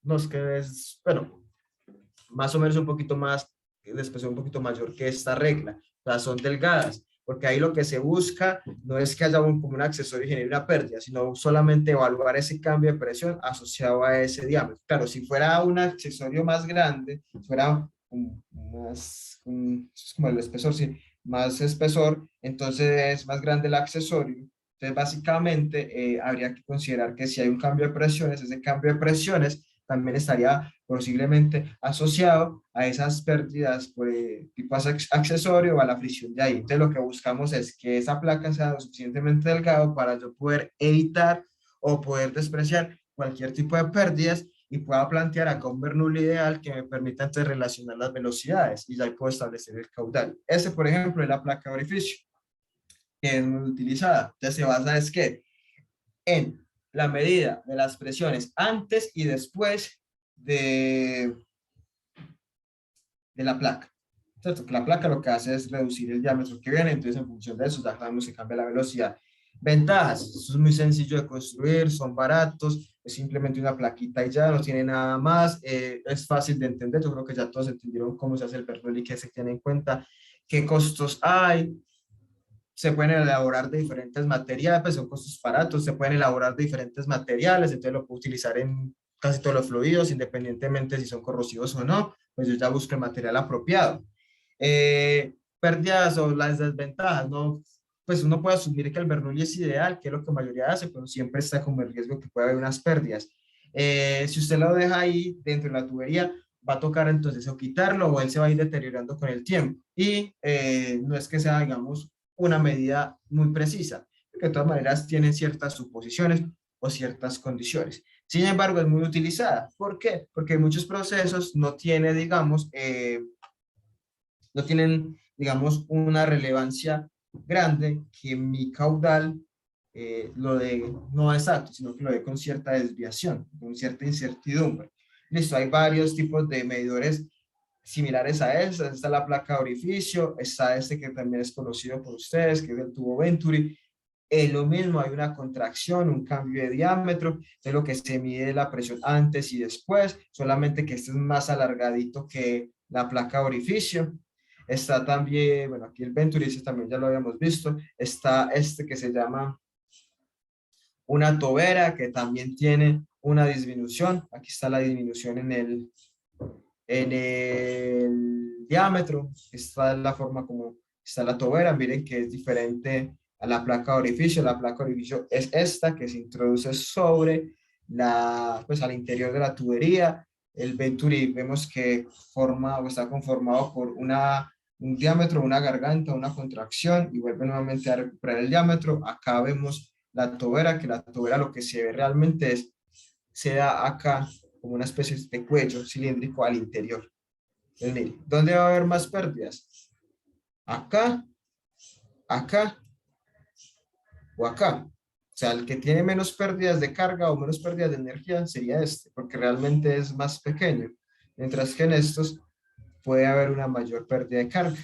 no es que es, bueno, más o menos un poquito más, después un poquito mayor que esta regla. O sea, son delgadas, porque ahí lo que se busca no es que haya como un accesorio y genere una pérdida, sino solamente evaluar ese cambio de presión asociado a ese diámetro. Claro, si fuera un accesorio más grande, fuera es como el espesor, sí, más espesor, entonces es más grande el accesorio. Entonces, básicamente, habría que considerar que si hay un cambio de presiones, ese cambio de presiones también estaría posiblemente asociado a esas pérdidas por tipo accesorio o a la fricción de ahí. Entonces lo que buscamos es que esa placa sea lo suficientemente delgado para yo poder evitar o poder despreciar cualquier tipo de pérdidas y pueda plantear acá un Bernoulli ideal que me permita entonces relacionar las velocidades y ya ahí puedo establecer el caudal. Ese, por ejemplo, es la placa de orificio, que es muy utilizada. Entonces se basa es que en la medida de las presiones antes y después de, de la placa. ¿Cierto? Que la placa lo que hace es reducir el diámetro que viene, entonces en función de eso ya sabemos que cambia la velocidad. Ventajas, eso es muy sencillo de construir, son baratos, es simplemente una plaquita y ya no tiene nada más, es fácil de entender, yo creo que ya todos entendieron cómo se hace el Bernoulli, que se tiene en cuenta, qué costos hay, se pueden elaborar de diferentes materiales, pues son costos baratos, se pueden elaborar de diferentes materiales, entonces lo puedo utilizar en casi todos los fluidos, independientemente si son corrosivos o no, pues yo ya busco el material apropiado. Pérdidas o las desventajas, ¿no? Pues uno puede asumir que el Bernoulli es ideal, que es lo que la mayoría hace, pero siempre está como el riesgo que puede haber unas pérdidas. Si usted lo deja ahí dentro de la tubería, va a tocar entonces o quitarlo o él se va a ir deteriorando con el tiempo. Y no es que sea, digamos, una medida muy precisa, porque de todas maneras tienen ciertas suposiciones o ciertas condiciones. Sin embargo, es muy utilizada. ¿Por qué? Porque muchos procesos no tiene, digamos, no tienen, digamos, una relevancia grande que mi caudal lo de no exacto, sino que lo de con cierta desviación, con cierta incertidumbre. Listo, hay varios tipos de medidores similares a esta. Está la placa de orificio, está este que también es conocido por ustedes, que es el tubo Venturi. Es lo mismo, hay una contracción, un cambio de diámetro, es lo que se mide la presión antes y después, solamente que este es más alargadito que la placa de orificio. Está también, bueno, aquí el Venturi, ese también ya lo habíamos visto. Está este que se llama una tobera, que también tiene una disminución. Aquí está la disminución en el diámetro. Esta es la forma como está la tobera. Miren que es diferente a la placa de orificio. La placa de orificio es esta que se introduce sobre pues al interior de la tubería. El Venturi vemos que forma o está conformado por un diámetro, una garganta, una contracción y vuelve nuevamente a recuperar el diámetro. Acá vemos la tobera, que la tobera lo que se ve realmente se da acá como una especie de cuello cilíndrico al interior. Entonces, mire, ¿dónde va a haber más pérdidas? Acá, acá o acá. O sea, el que tiene menos pérdidas de carga o menos pérdidas de energía sería este, porque realmente es más pequeño. Mientras que en estos puede haber una mayor pérdida de carga,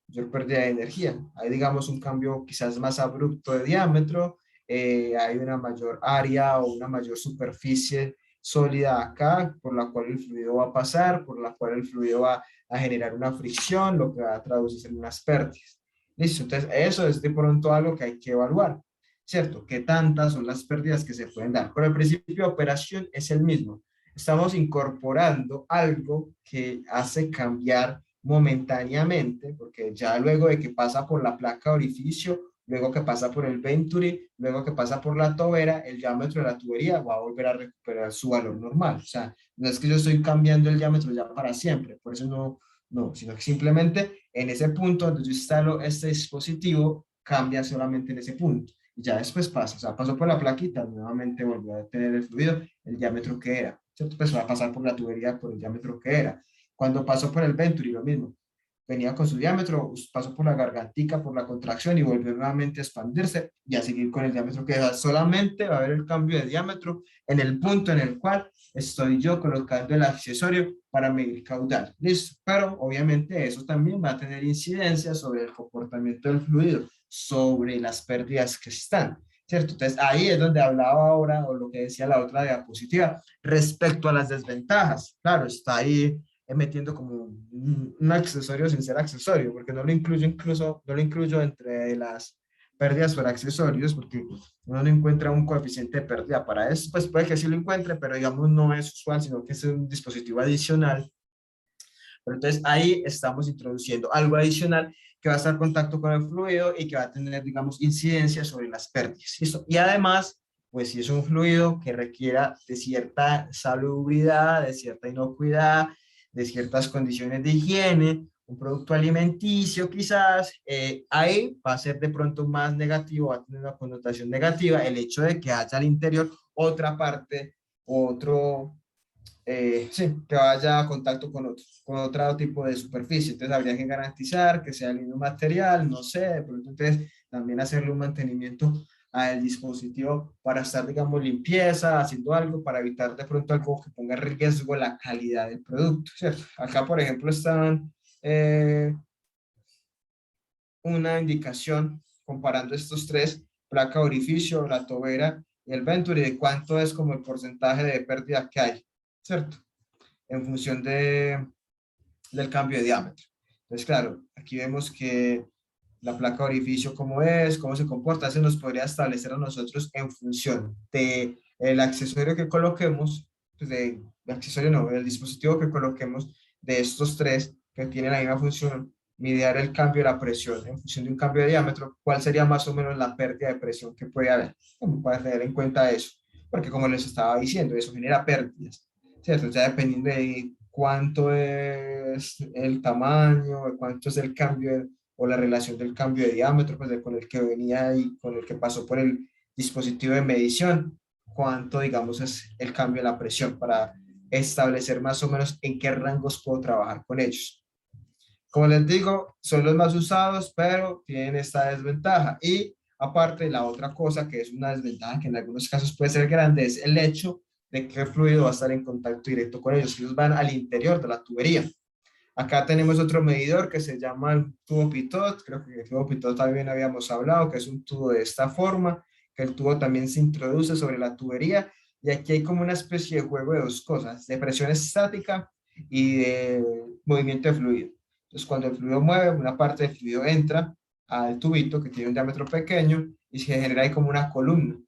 mayor pérdida de energía. Hay, digamos, un cambio quizás más abrupto de diámetro, hay una mayor área o una mayor superficie sólida acá, por la cual el fluido va a pasar, por la cual el fluido va a generar una fricción, lo que va a traducirse en unas pérdidas. Listo, entonces eso es de pronto algo que hay que evaluar, ¿cierto? ¿Qué tantas son las pérdidas que se pueden dar? Pero el principio de operación es el mismo. Estamos incorporando algo que hace cambiar momentáneamente, porque ya luego de que pasa por la placa de orificio, luego que pasa por el Venturi, luego que pasa por la tobera, el diámetro de la tubería va a volver a recuperar su valor normal. O sea, no es que yo estoy cambiando el diámetro ya para siempre, por eso no, sino que simplemente en ese punto donde yo instalo este dispositivo, cambia solamente en ese punto. Y ya después pasa, o sea, pasó por la plaquita, nuevamente volvió a tener el fluido, el diámetro que era. ¿cierto? Pues va a pasar por la tubería por el diámetro que era. Cuando pasó por el Venturi, lo mismo. Venía con su diámetro, pasó por la gargantica, por la contracción y volvió nuevamente a expandirse y a seguir con el diámetro que era. Solamente va a haber el cambio de diámetro en el punto en el cual estoy yo colocando el accesorio para medir caudal. Listo. Pero obviamente eso también va a tener incidencia sobre el comportamiento del fluido, sobre las pérdidas que están. ¿Cierto? Entonces ahí es donde hablaba ahora, o lo que decía la otra diapositiva, respecto a las desventajas. Claro, está ahí metiendo como un accesorio sin ser accesorio, porque no lo incluyo incluso, no lo incluyo entre las pérdidas por accesorios, porque uno no encuentra un coeficiente de pérdida para eso, pues puede que sí lo encuentre, pero digamos no es usual, sino que es un dispositivo adicional. Pero entonces ahí estamos introduciendo algo adicional que va a estar en contacto con el fluido y que va a tener, digamos, incidencia sobre las pérdidas. ¿Listo? Y además, pues si es un fluido que requiera de cierta salubridad, de cierta inocuidad, de ciertas condiciones de higiene, un producto alimenticio quizás, ahí va a ser de pronto más negativo, va a tener una connotación negativa el hecho de que haya al interior otra parte, otro, sí, que vaya a contacto con otro tipo de superficie. Entonces habría que garantizar que sea el mismo material, no sé, de pronto entonces también hacerle un mantenimiento al dispositivo para estar, digamos, limpieza, haciendo algo para evitar de pronto algo que ponga en riesgo la calidad del producto, ¿cierto? Acá, por ejemplo, están una indicación comparando estos tres, placa orificio, la tobera y el venturi, de cuánto es como el porcentaje de pérdida que hay, ¿cierto? En función del cambio de diámetro. Entonces, claro, aquí vemos que la placa de orificio cómo es, cómo se comporta, se nos podría establecer a nosotros en función de el accesorio que coloquemos, pues de accesorio no, el dispositivo que coloquemos de estos tres que tienen la misma función, midiar el cambio de la presión en función de un cambio de diámetro, cuál sería más o menos la pérdida de presión que puede haber. Para tener en cuenta eso, porque como les estaba diciendo, eso genera pérdidas, ¿cierto? Ya dependiendo de cuánto es el tamaño, de cuánto es el cambio o la relación del cambio de diámetro, pues con el que venía y con el que pasó por el dispositivo de medición, cuánto, digamos, es el cambio de la presión para establecer más o menos en qué rangos puedo trabajar con ellos. Como les digo, son los más usados, pero tienen esta desventaja. Y aparte, la otra cosa que es una desventaja que en algunos casos puede ser grande es el hecho de que el fluido va a estar en contacto directo con ellos. Ellos van al interior de la tubería. Acá tenemos otro medidor que se llama el tubo pitot. Creo que el tubo pitot también habíamos hablado, que es un tubo de esta forma, que el tubo también se introduce sobre la tubería. Y aquí hay como una especie de juego de dos cosas, de presión estática y de movimiento de fluido. Entonces, cuando el fluido mueve, una parte del fluido entra al tubito que tiene un diámetro pequeño y se genera ahí como una columna,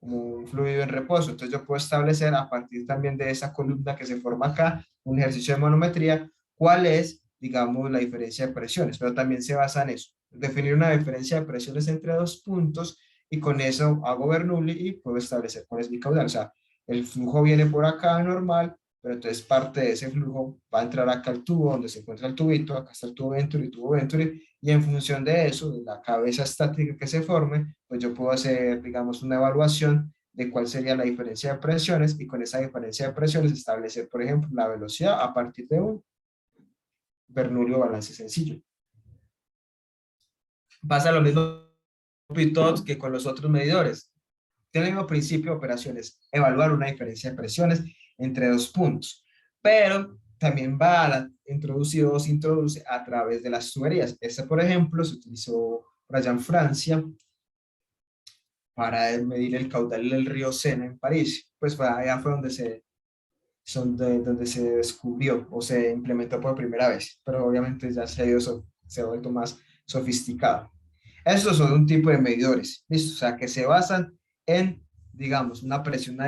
como un fluido en reposo. Entonces, yo puedo establecer a partir también de esa columna que se forma acá, un ejercicio de manometría, cuál es, digamos, la diferencia de presiones, pero también se basa en eso, definir una diferencia de presiones entre dos puntos y con eso hago Bernoulli y puedo establecer cuál es mi caudal. O sea, el flujo viene por acá normal, pero entonces parte de ese flujo va a entrar acá al tubo donde se encuentra el tubito, acá está el tubo Venturi, y en función de eso, de la cabeza estática que se forme, pues yo puedo hacer, digamos, una evaluación de cuál sería la diferencia de presiones y con esa diferencia de presiones establecer, por ejemplo, la velocidad a partir de un Bernoulli o balance sencillo. Pasa lo mismo que con los otros medidores. Tiene el mismo principio de operaciones, evaluar una diferencia de presiones entre dos puntos, pero también va a introducido o se introduce a través de las tuberías. Este, por ejemplo, se utilizó por allá en Francia para medir el caudal del río Sena en París. Pues allá fue donde se descubrió o se implementó por primera vez, pero obviamente ya se ha vuelto más sofisticado. Estos son un tipo de medidores, ¿listo? O sea, que se basan en, digamos, una presión,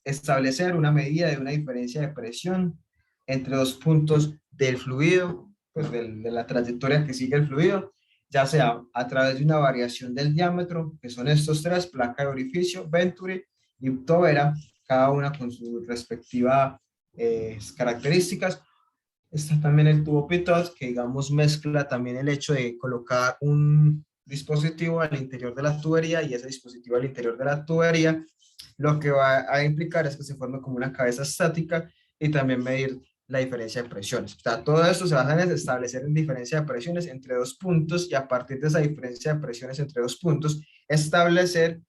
establecer una medida de una diferencia de presión entre dos puntos del fluido, pues de la trayectoria que sigue el fluido, ya sea a través de una variación del diámetro, que son estos tres, placa de orificio, Venturi y tobera, cada una con su respectiva características. Está también el tubo pitot, que digamos mezcla también el hecho de colocar un dispositivo al interior de la tubería y ese dispositivo al interior de la tubería Lo que va a implicar es que se forme como una cabeza estática y también medir la diferencia de presiones. O sea, todo esto se basa en establecer una diferencia de presiones entre dos puntos y a partir de esa diferencia de presiones entre dos puntos, establecer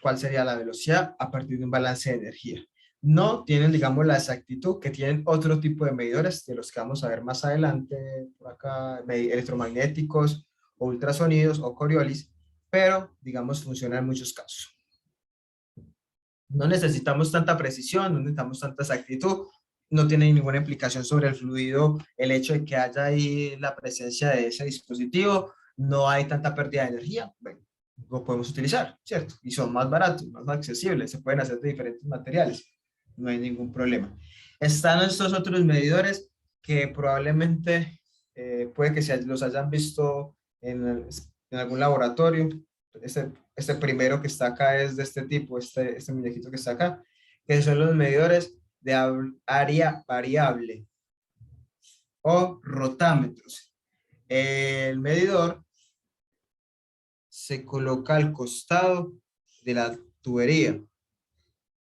cuál sería la velocidad a partir de un balance de energía. No tienen, digamos, la exactitud que tienen otro tipo de medidores, de los que vamos a ver más adelante, por acá, electromagnéticos, o ultrasonidos o Coriolis, pero, digamos, funciona en muchos casos. No necesitamos tanta precisión, no necesitamos tanta exactitud, no tiene ninguna implicación sobre el fluido, el hecho de que haya ahí la presencia de ese dispositivo, no hay tanta pérdida de energía, bueno, lo podemos utilizar, ¿cierto? Y son más baratos, más accesibles, se pueden hacer de diferentes materiales, no hay ningún problema. Están estos otros medidores que probablemente puede que los hayan visto en algún laboratorio. Este primero que está acá es de este tipo, este muñequito que está acá, que son los medidores de área variable o rotámetros. El medidor se coloca al costado de la tubería.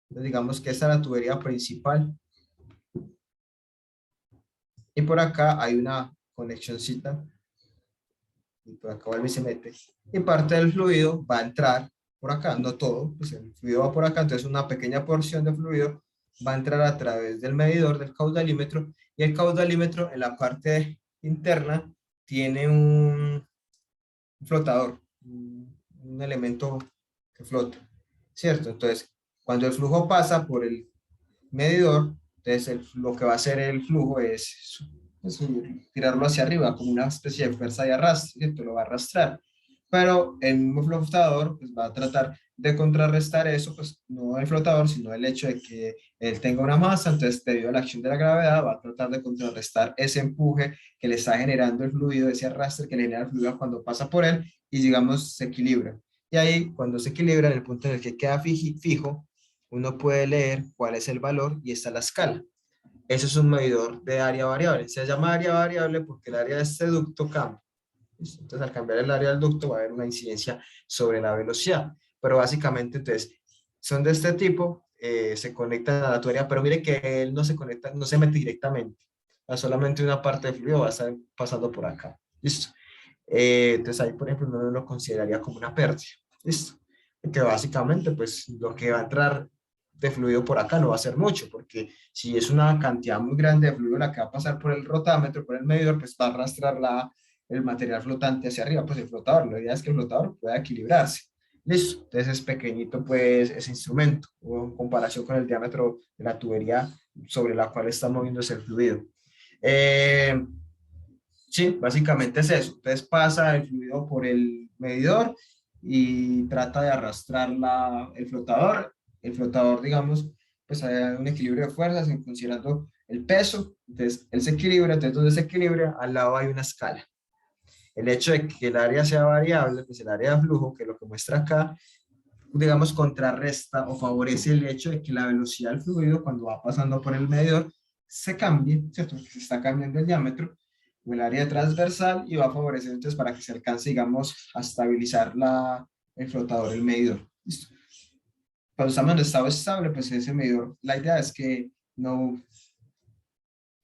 Entonces, digamos que esta es la tubería principal y por acá hay una conexioncita y por acá vuelve y se mete. Y parte del fluido va a entrar por acá, no todo, pues el fluido va por acá, entonces una pequeña porción de fluido va a entrar a través del medidor, del caudalímetro, y el caudalímetro en la parte interna tiene un flotador, un elemento que flota, ¿cierto? Entonces, cuando el flujo pasa por el medidor, entonces lo que va a hacer el flujo es tirarlo hacia arriba, como una especie de fuerza de arrastre, ¿cierto? Lo va a arrastrar. Pero el mismo flotador pues, va a tratar de contrarrestar eso, pues no el flotador, sino el hecho de que él tenga una masa, entonces debido a la acción de la gravedad va a tratar de contrarrestar ese empuje que le está generando el fluido, ese arrastre que le genera el fluido cuando pasa por él y digamos se equilibra. Y ahí cuando se equilibra, en el punto en el que queda fijo, uno puede leer cuál es el valor y está la escala. Eso es un medidor de área variable. Se llama área variable porque el área de este ducto cambia. Entonces, al cambiar el área del ducto va a haber una incidencia sobre la velocidad. Pero básicamente, entonces, son de este tipo, se conectan a la tubería, pero mire que él no se conecta, no se mete directamente. Solamente una parte del fluido va a estar pasando por acá. ¿Listo? Entonces ahí, por ejemplo, uno lo consideraría como una pérdida. ¿Listo? Que básicamente, pues, lo que va a entrar de fluido por acá no va a ser mucho, porque si es una cantidad muy grande de fluido la que va a pasar por el rotámetro, por el medidor, pues va a arrastrar el material flotante hacia arriba, pues el flotador. La idea es que el flotador pueda equilibrarse. Listo, entonces es pequeñito pues ese instrumento, o en comparación con el diámetro de la tubería sobre la cual está moviéndose el fluido. Eh, Sí, básicamente es eso. Entonces pasa el fluido por el medidor y trata de arrastrar el flotador. El flotador, digamos, pues hay un equilibrio de fuerzas en considerando el peso. Entonces él se equilibra, entonces donde se equilibra, al lado hay una escala. El hecho de que el área sea variable, pues el área de flujo, que es lo que muestra acá, digamos, contrarresta o favorece el hecho de que la velocidad del fluido cuando va pasando por el medidor se cambie, ¿cierto? Porque se está cambiando el diámetro o el área transversal y va a favorecer entonces para que se alcance, digamos, a estabilizar el flotador, el medidor. ¿Listo? Cuando estamos en estado estable, pues ese medidor, la idea es que no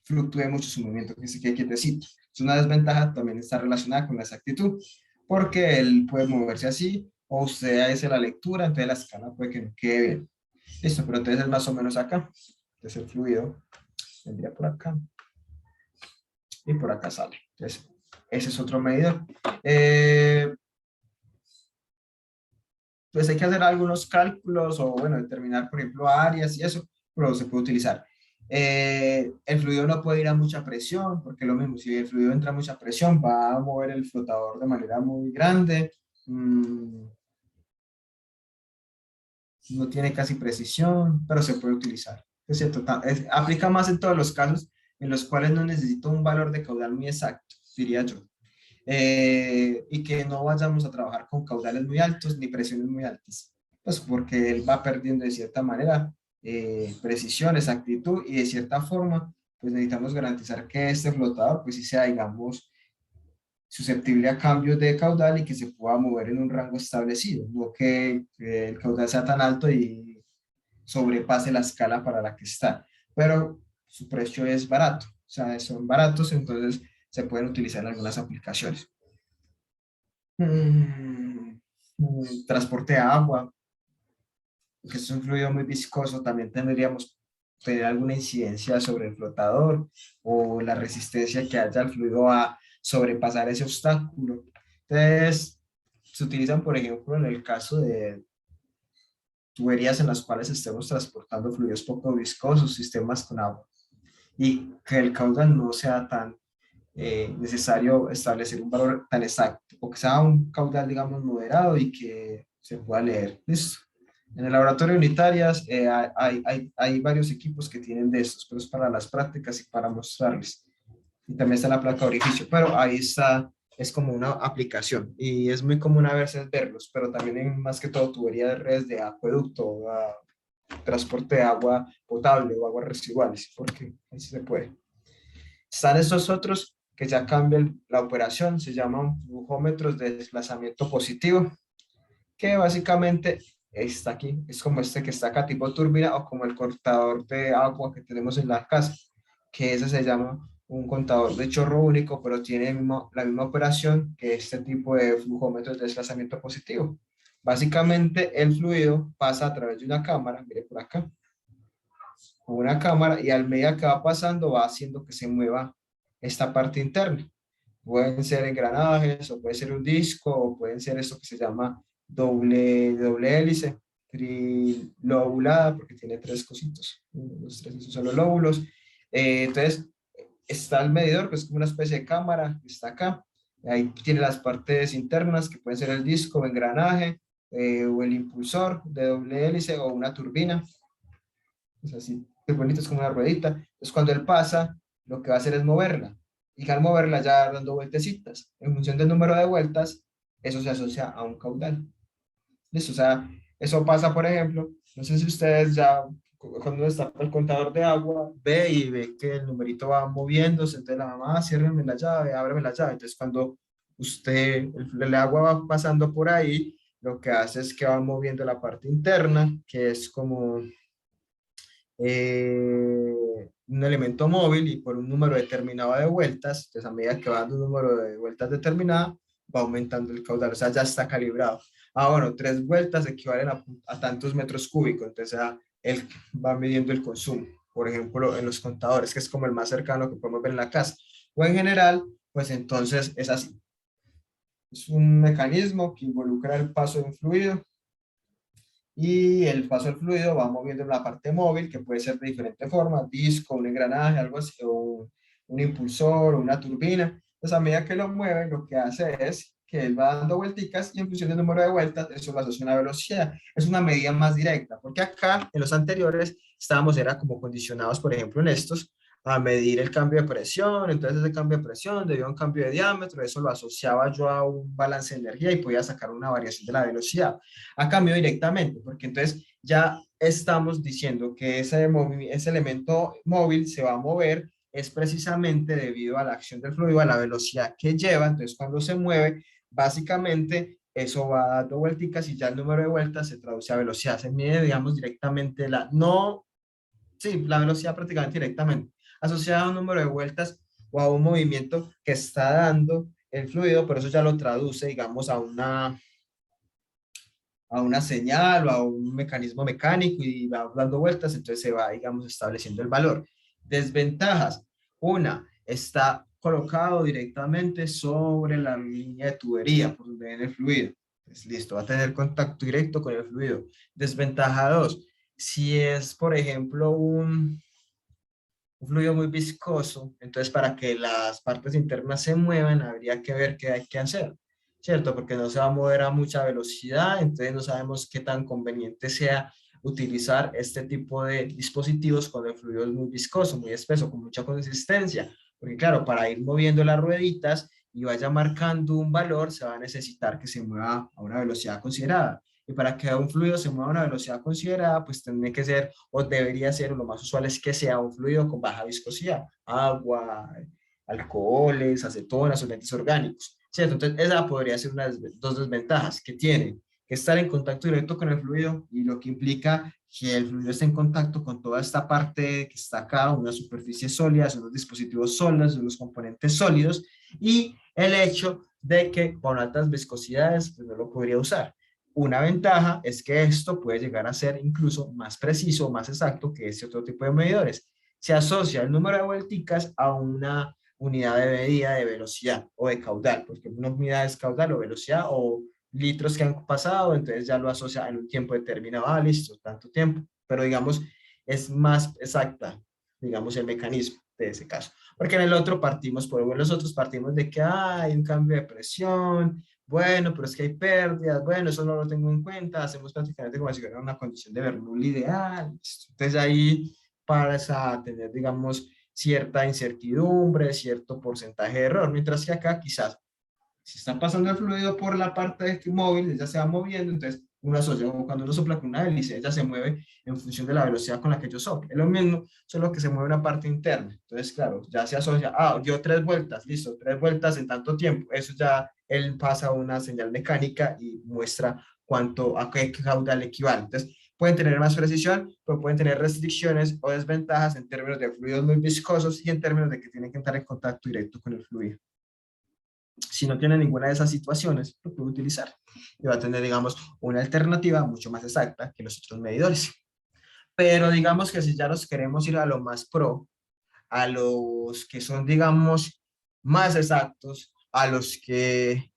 fluctúe mucho su movimiento, que se quede quietecito. Es una desventaja, también está relacionada con la exactitud, porque él puede moverse así, o usted hace la lectura, entonces la escala puede que no quede bien. Listo, pero entonces es más o menos acá. Entonces el fluido vendría por acá y por acá sale. Entonces, ese es otro medidor. Pues hay que hacer algunos cálculos o, bueno, determinar, por ejemplo, áreas y eso, pero se puede utilizar. El fluido no puede ir a mucha presión, porque lo mismo, si el fluido entra a mucha presión, va a mover el flotador de manera muy grande, no tiene casi precisión, pero se puede utilizar. Es cierto, aplica más en todos los casos en los cuales no necesito un valor de caudal muy exacto, diría yo. Y que no vayamos a trabajar con caudales muy altos ni presiones muy altas, pues porque él va perdiendo de cierta manera precisión, exactitud y de cierta forma, pues necesitamos garantizar que este flotador, pues sí sea, digamos, susceptible a cambios de caudal y que se pueda mover en un rango establecido, no que el caudal sea tan alto y sobrepase la escala para la que está, pero su precio es barato, o sea, son baratos, entonces se pueden utilizar en algunas aplicaciones. Transporte de agua, que es un fluido muy viscoso, también tendríamos tener alguna incidencia sobre el flotador o la resistencia que haya al fluido a sobrepasar ese obstáculo. Entonces, se utilizan, por ejemplo, en el caso de tuberías en las cuales estemos transportando fluidos poco viscosos, sistemas con agua, y que el caudal no sea tan necesario establecer un valor tan exacto, o que sea un caudal, digamos, moderado y que se pueda leer. Listo. En el laboratorio de unitarias hay varios equipos que tienen de estos, pero es para las prácticas y para mostrarles. Y también está la placa de orificio, pero ahí está, es como una aplicación y es muy común a veces verlos, pero también en más que todo tubería de redes de acueducto, transporte de agua potable o aguas residuales, porque ahí sí se puede. Están estos otros que ya cambian la operación, se llaman flujómetros de desplazamiento positivo, que básicamente está aquí, es como este que está acá, tipo turbina, o como el cortador de agua que tenemos en la casa, que ese se llama un contador de chorro único, pero tiene la misma operación que este tipo de flujómetros de desplazamiento positivo. Básicamente el fluido pasa a través de una cámara, mire por acá, una cámara, y al medida que va pasando va haciendo que se mueva esta parte interna. Pueden ser engranajes, o puede ser un disco, o pueden ser esto que se llama doble hélice, trilobulada, porque tiene tres cositos, los tres, esos son los lóbulos. Entonces, está el medidor, que es como una especie de cámara, que está acá. Ahí tiene las partes internas, que pueden ser el disco o engranaje, o el impulsor de doble hélice, o una turbina. Es así, es bonito, es como una ruedita. Entonces, cuando él pasa, lo que va a hacer es moverla. Y al moverla ya dando vueltecitas. En función del número de vueltas, eso se asocia a un caudal. ¿Listo? O sea, eso pasa, por ejemplo, no sé si ustedes ya, cuando está el contador de agua, ve y ve que el numerito va moviéndose, entonces la mamá, ciérreme la llave, ábreme la llave. Entonces, cuando el agua va pasando por ahí, lo que hace es que va moviendo la parte interna, que es como un elemento móvil y por un número determinado de vueltas, entonces a medida que va dando un número de vueltas determinado, va aumentando el caudal, o sea, ya está calibrado. Ah, bueno, 3 vueltas equivalen a tantos metros cúbicos, entonces él va midiendo el consumo, por ejemplo, en los contadores, que es como el más cercano que podemos ver en la casa, o en general, pues entonces es así. Es un mecanismo que involucra el paso de un fluido y el paso del fluido va moviendo la parte móvil, que puede ser de diferentes formas, disco, un engranaje, algo así, o un impulsor, una turbina. Entonces, a medida que lo mueve, lo que hace es que él va dando vuelticas y en función del número de vueltas, eso lo asocia a una velocidad. Es una medida más directa, porque acá, en los anteriores, era como condicionados, por ejemplo, en estos, a medir el cambio de presión, entonces ese cambio de presión debido a un cambio de diámetro, eso lo asociaba yo a un balance de energía y podía sacar una variación de la velocidad a cambio directamente, porque entonces ya estamos diciendo que ese elemento móvil se va a mover es precisamente debido a la acción del fluido, a la velocidad que lleva, entonces cuando se mueve, básicamente eso va dando vuelticas y ya el número de vueltas se traduce a velocidad, se mide, digamos, directamente no, sí, la velocidad prácticamente directamente, asociada a un número de vueltas o a un movimiento que está dando el fluido, por eso ya lo traduce, digamos, a una señal o a un mecanismo mecánico y va dando vueltas, entonces se va, digamos, estableciendo el valor. Desventajas. Una, está colocado directamente sobre la línea de tubería por donde viene el fluido. Pues listo, va a tener contacto directo con el fluido. Desventaja dos, si es, por ejemplo, un fluido muy viscoso, entonces para que las partes internas se muevan, habría que ver qué hay que hacer, ¿cierto? Porque no se va a mover a mucha velocidad, entonces no sabemos qué tan conveniente sea utilizar este tipo de dispositivos cuando el fluido es muy viscoso, muy espeso, con mucha consistencia, porque claro, para ir moviendo las rueditas y vaya marcando un valor, se va a necesitar que se mueva a una velocidad considerada. Y para que un fluido se mueva a una velocidad considerada, pues tendría que ser o debería ser, o lo más usual es que sea un fluido con baja viscosidad, agua, alcoholes, acetonas, solventes orgánicos, ¿cierto? Entonces, esa podría ser una dos desventajas que tiene, que estar en contacto directo con el fluido y lo que implica que el fluido esté en contacto con toda esta parte que está acá, una superficie sólida, son los dispositivos sólidos, son los componentes sólidos, y el hecho de que con altas viscosidades pues no lo podría usar. Una ventaja es que esto puede llegar a ser incluso más preciso, más exacto que este otro tipo de medidores. Se asocia el número de vuelticas a una unidad de medida de velocidad o de caudal, porque una unidad es caudal o velocidad o litros que han pasado, entonces ya lo asocia en un tiempo determinado, ah, listo, tanto tiempo, pero digamos, es más exacta, digamos, el mecanismo de ese caso. Porque en el otro partimos, por los otros partimos de que hay un cambio de presión, bueno, pero es que hay pérdidas, bueno, eso no lo tengo en cuenta, hacemos prácticamente como si fuera una condición de Bernoulli ideal, listo. Entonces ahí para tener, digamos, cierta incertidumbre, cierto porcentaje de error, mientras que acá quizás si está pasando el fluido por la parte móvil, ella se va moviendo, entonces uno asocia, como cuando uno sopla con una hélice, ella se mueve en función de la velocidad con la que yo soplo. Es lo mismo, solo que se mueve una parte interna. Entonces, claro, ya se asocia, ah, dio 3 vueltas, listo, 3 vueltas en tanto tiempo. Eso ya él pasa una señal mecánica y muestra cuánto, a qué caudal equivale. Entonces, pueden tener más precisión, pero pueden tener restricciones o desventajas en términos de fluidos muy viscosos y en términos de que tienen que entrar en contacto directo con el fluido. Si no tiene ninguna de esas situaciones, lo puede utilizar y va a tener, digamos, una alternativa mucho más exacta que los otros medidores. Pero digamos que si ya nos queremos ir a lo más pro, a los que son, digamos, más exactos, a los que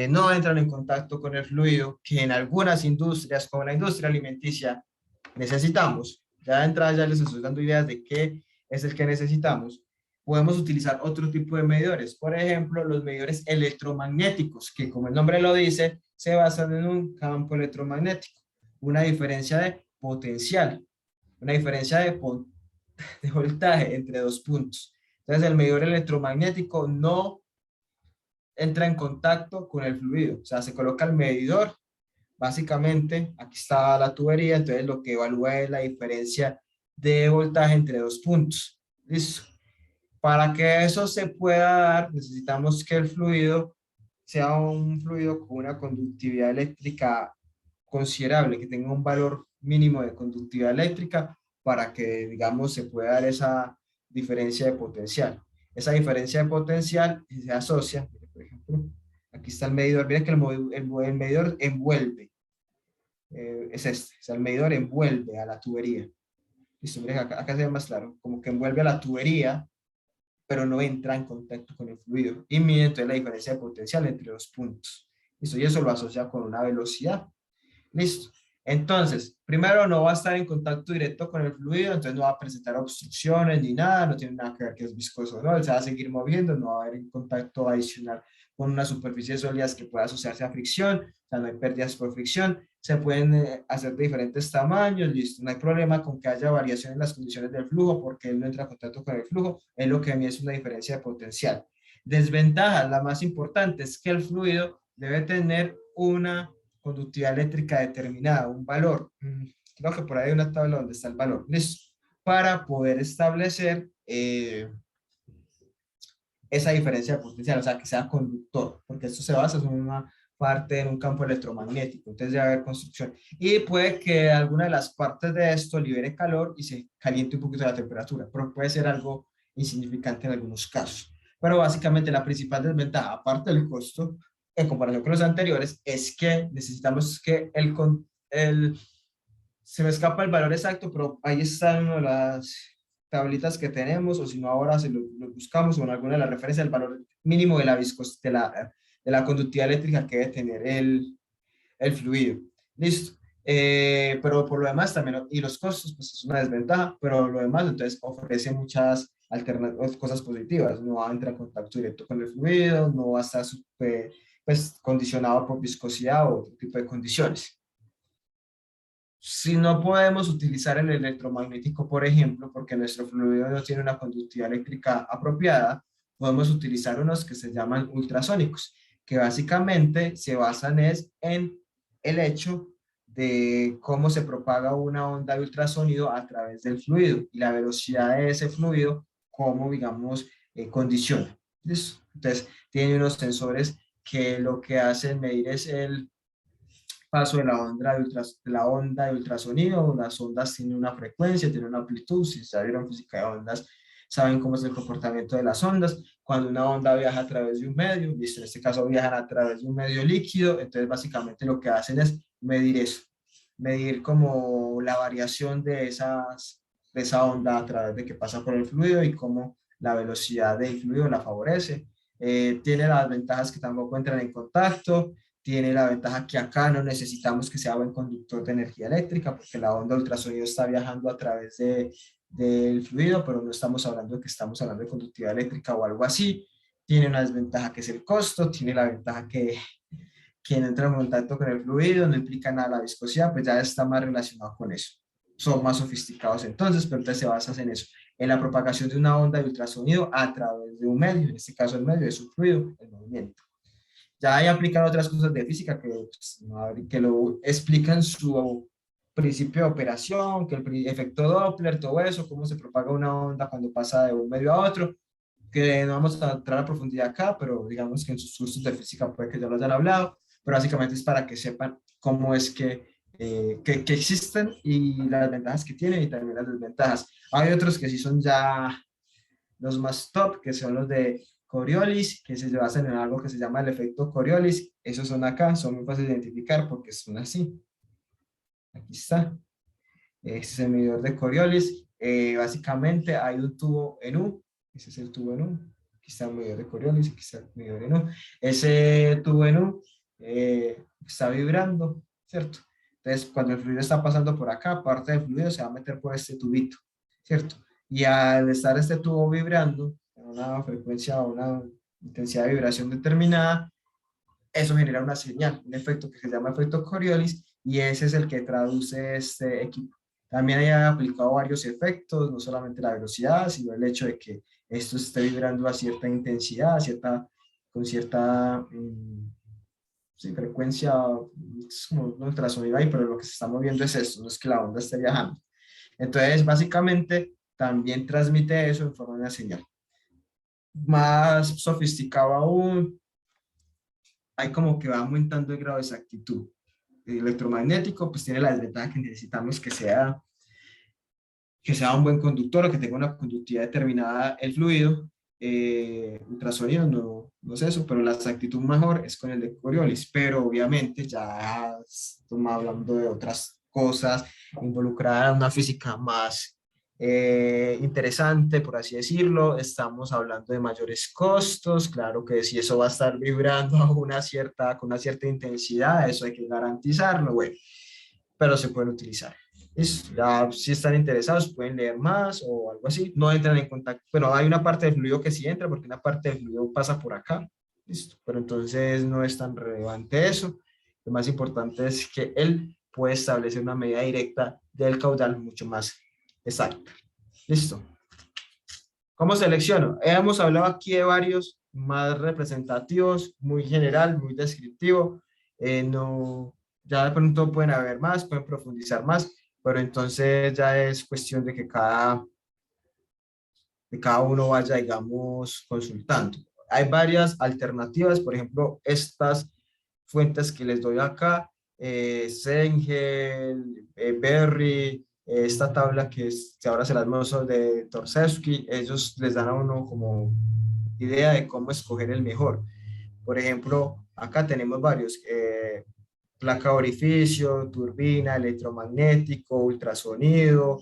no entran en contacto con el fluido, que en algunas industrias, como la industria alimenticia, necesitamos. Ya de entrada ya les estoy dando ideas de qué es el que necesitamos. Podemos utilizar otro tipo de medidores, por ejemplo, los medidores electromagnéticos, que como el nombre lo dice, se basan en un campo electromagnético, una diferencia de potencial, una diferencia de voltaje entre dos puntos. Entonces, el medidor electromagnético no entra en contacto con el fluido, o sea, se coloca el medidor. Básicamente, aquí está la tubería, entonces lo que evalúa es la diferencia de voltaje entre dos puntos. ¿Listo? Para que eso se pueda dar, necesitamos que el fluido sea un fluido con una conductividad eléctrica considerable, que tenga un valor mínimo de conductividad eléctrica para que, digamos, se pueda dar esa diferencia de potencial. Esa diferencia de potencial se asocia, por ejemplo, aquí está el medidor, miren que el medidor envuelve, es este, o sea, el medidor envuelve a la tubería. Listo, miren, acá se ve más claro, como que envuelve a la tubería, pero no entra en contacto con el fluido y mide entonces la diferencia de potencial entre los puntos. Listo, y eso lo asocia con una velocidad. Listo. Entonces, primero no va a estar en contacto directo con el fluido, entonces no va a presentar obstrucciones ni nada, no tiene nada que ver que es viscoso, ¿no? Él se va a seguir moviendo, no va a haber un contacto adicional con una superficie sólida que pueda asociarse a fricción, o sea, no hay pérdidas por fricción, se pueden hacer de diferentes tamaños, listo, no hay problema con que haya variación en las condiciones del flujo porque él no entra en contacto con el flujo, es lo que a mí es una diferencia de potencial. Desventaja, la más importante, es que el fluido debe tener una conductividad eléctrica determinada, un valor. Creo que por ahí hay una tabla donde está el valor. Listo. Para poder establecer esa diferencia de potencial, o sea, que sea conductor, porque esto se basa en una parte en un campo electromagnético, entonces debe haber construcción. Y puede que alguna de las partes de esto libere calor y se caliente un poquito la temperatura, pero puede ser algo insignificante en algunos casos. Pero básicamente la principal desventaja, aparte del costo, en comparación con los anteriores, es que necesitamos que se me escapa el valor exacto, pero ahí están una de las tablitas que tenemos, o si no ahora se lo buscamos o en alguna de las referencias, el valor mínimo de la de la conductividad eléctrica que debe tener el fluido. Listo. Pero por lo demás también, y los costos, pues es una desventaja, pero lo demás entonces ofrece muchas alternativas, cosas positivas. No va a entrar en contacto directo con el fluido, no va a estar pues, condicionado por viscosidad o otro tipo de condiciones. Si no podemos utilizar el electromagnético, por ejemplo, porque nuestro fluido no tiene una conductividad eléctrica apropiada, podemos utilizar unos que se llaman ultrasónicos, que básicamente se basan en el hecho de cómo se propaga una onda de ultrasonido a través del fluido y la velocidad de ese fluido, cómo, digamos, condiciona. ¿Listo? Entonces, tiene unos sensores que lo que hacen medir es paso de la onda de ultrasonido. Las ondas tienen una frecuencia, tienen una amplitud. Si sabieron física de ondas, saben cómo es el comportamiento de las ondas. Cuando una onda viaja a través de un medio, listo, en este caso viajan a través de un medio líquido, entonces básicamente lo que hacen es medir eso, medir como la variación de esa onda a través de que pasa por el fluido y cómo la velocidad del fluido la favorece. Tiene las ventajas que tampoco entran en contacto, tiene la ventaja que acá no necesitamos que sea buen conductor de energía eléctrica porque la onda ultrasonido está viajando a través del fluido, pero no estamos hablando de que estamos hablando de conductividad eléctrica o algo así. Tiene una desventaja que es el costo, tiene la ventaja que no entra en contacto con el fluido, no implica nada la viscosidad, pues ya está más relacionado con eso. Son más sofisticados entonces, pero entonces se basa en eso, en la propagación de una onda de ultrasonido a través de un medio, en este caso el medio es un fluido, el movimiento. Ya hay aplican otras cosas de física pues, que lo explican su principio de operación, que el efecto Doppler, todo eso, cómo se propaga una onda cuando pasa de un medio a otro, que no vamos a entrar a profundidad acá, pero digamos que en sus cursos de física puede que ya lo hayan hablado, pero básicamente es para que sepan cómo es que existen y las ventajas que tienen y también las desventajas. Hay otros que sí son ya los más top, que son los de Coriolis, que se basan en algo que se llama el efecto Coriolis. Esos son acá, son muy fáciles de identificar porque son así. Aquí está. Este es el medidor de Coriolis. Básicamente hay un tubo en U. Ese es el tubo en U. Aquí está el medidor de Coriolis, aquí está el medidor en U. Ese tubo en U está vibrando, ¿cierto? Entonces, cuando el fluido está pasando por acá, parte del fluido se va a meter por este tubito, ¿cierto? Y al estar este tubo vibrando, a una frecuencia o una intensidad de vibración determinada, eso genera una señal, un efecto que se llama efecto Coriolis, y ese es el que traduce este equipo. También hay aplicado varios efectos, no solamente la velocidad, sino el hecho de que esto esté vibrando a cierta intensidad, con cierta sí, frecuencia, es como un ultrasonido ahí, pero lo que se está moviendo es esto, no es que la onda esté viajando. Entonces, básicamente, también transmite eso en forma de una señal. Más sofisticado aún, hay como que va aumentando el grado de exactitud. El electromagnético, pues tiene la desventaja que necesitamos que sea un buen conductor o que tenga una conductividad determinada el fluido. Ultrasonido no es eso, pero la exactitud mejor es con el de Coriolis, pero obviamente ya estamos hablando de otras cosas involucradas en una física más interesante, por así decirlo. Estamos hablando de mayores costos, claro que si eso va a estar vibrando a con una cierta intensidad, eso hay que garantizarlo, bueno, pero se pueden utilizar. Ya si están interesados pueden leer más o algo así, no entran en contacto, pero hay una parte del fluido que sí entra porque una parte del fluido pasa por acá, listo, pero entonces no es tan relevante eso, lo más importante es que él puede establecer una medida directa del caudal mucho más exacta, listo. ¿Cómo selecciono? Hemos hablado aquí de varios más representativos, muy general, muy descriptivo, no, ya de pronto pueden haber más, pueden profundizar más, pero entonces ya es cuestión de cada uno vaya, digamos, consultando. Hay varias alternativas, por ejemplo, estas fuentes que les doy acá, Sengel, Berry, esta tabla que ahora se las muestro de Torsevsky, ellos les dan a uno como idea de cómo escoger el mejor. Por ejemplo, acá tenemos varios, placa de orificio, turbina, electromagnético, ultrasonido,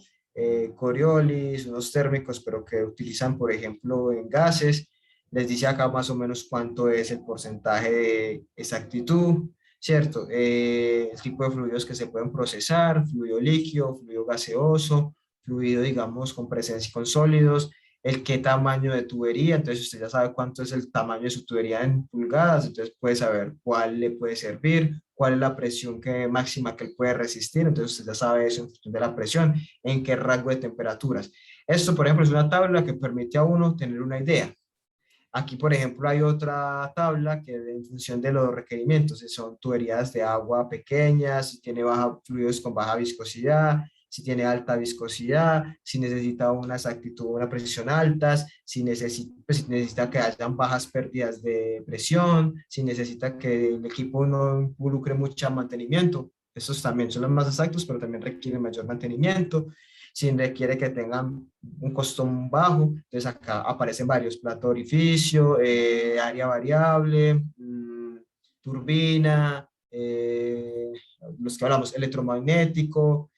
Coriolis, unos térmicos, pero que utilizan, por ejemplo, en gases. Les dice acá más o menos cuánto es el porcentaje de exactitud, ¿cierto? El tipo de fluidos que se pueden procesar, fluido líquido, fluido gaseoso, fluido, digamos, con presencia con sólidos, el qué tamaño de tubería, entonces usted ya sabe cuánto es el tamaño de su tubería en pulgadas, entonces puede saber cuál le puede servir, cuál es la presión máxima que él puede resistir, entonces usted ya sabe eso en función de la presión, en qué rango de temperaturas. Esto, por ejemplo, es una tabla que permite a uno tener una idea. Aquí, por ejemplo, hay otra tabla que en función de los requerimientos, si son tuberías de agua pequeñas, si tiene fluidos con baja viscosidad, si tiene alta viscosidad, si necesita una exactitud, una precisión altas, si necesita que hayan bajas pérdidas de presión, si necesita que el equipo no involucre mucho mantenimiento. Estos también son los más exactos, pero también requieren mayor mantenimiento. Si requiere que tengan un costo bajo, entonces acá aparecen varios: plato orificio, área variable, turbina, los que hablamos, electromagnético,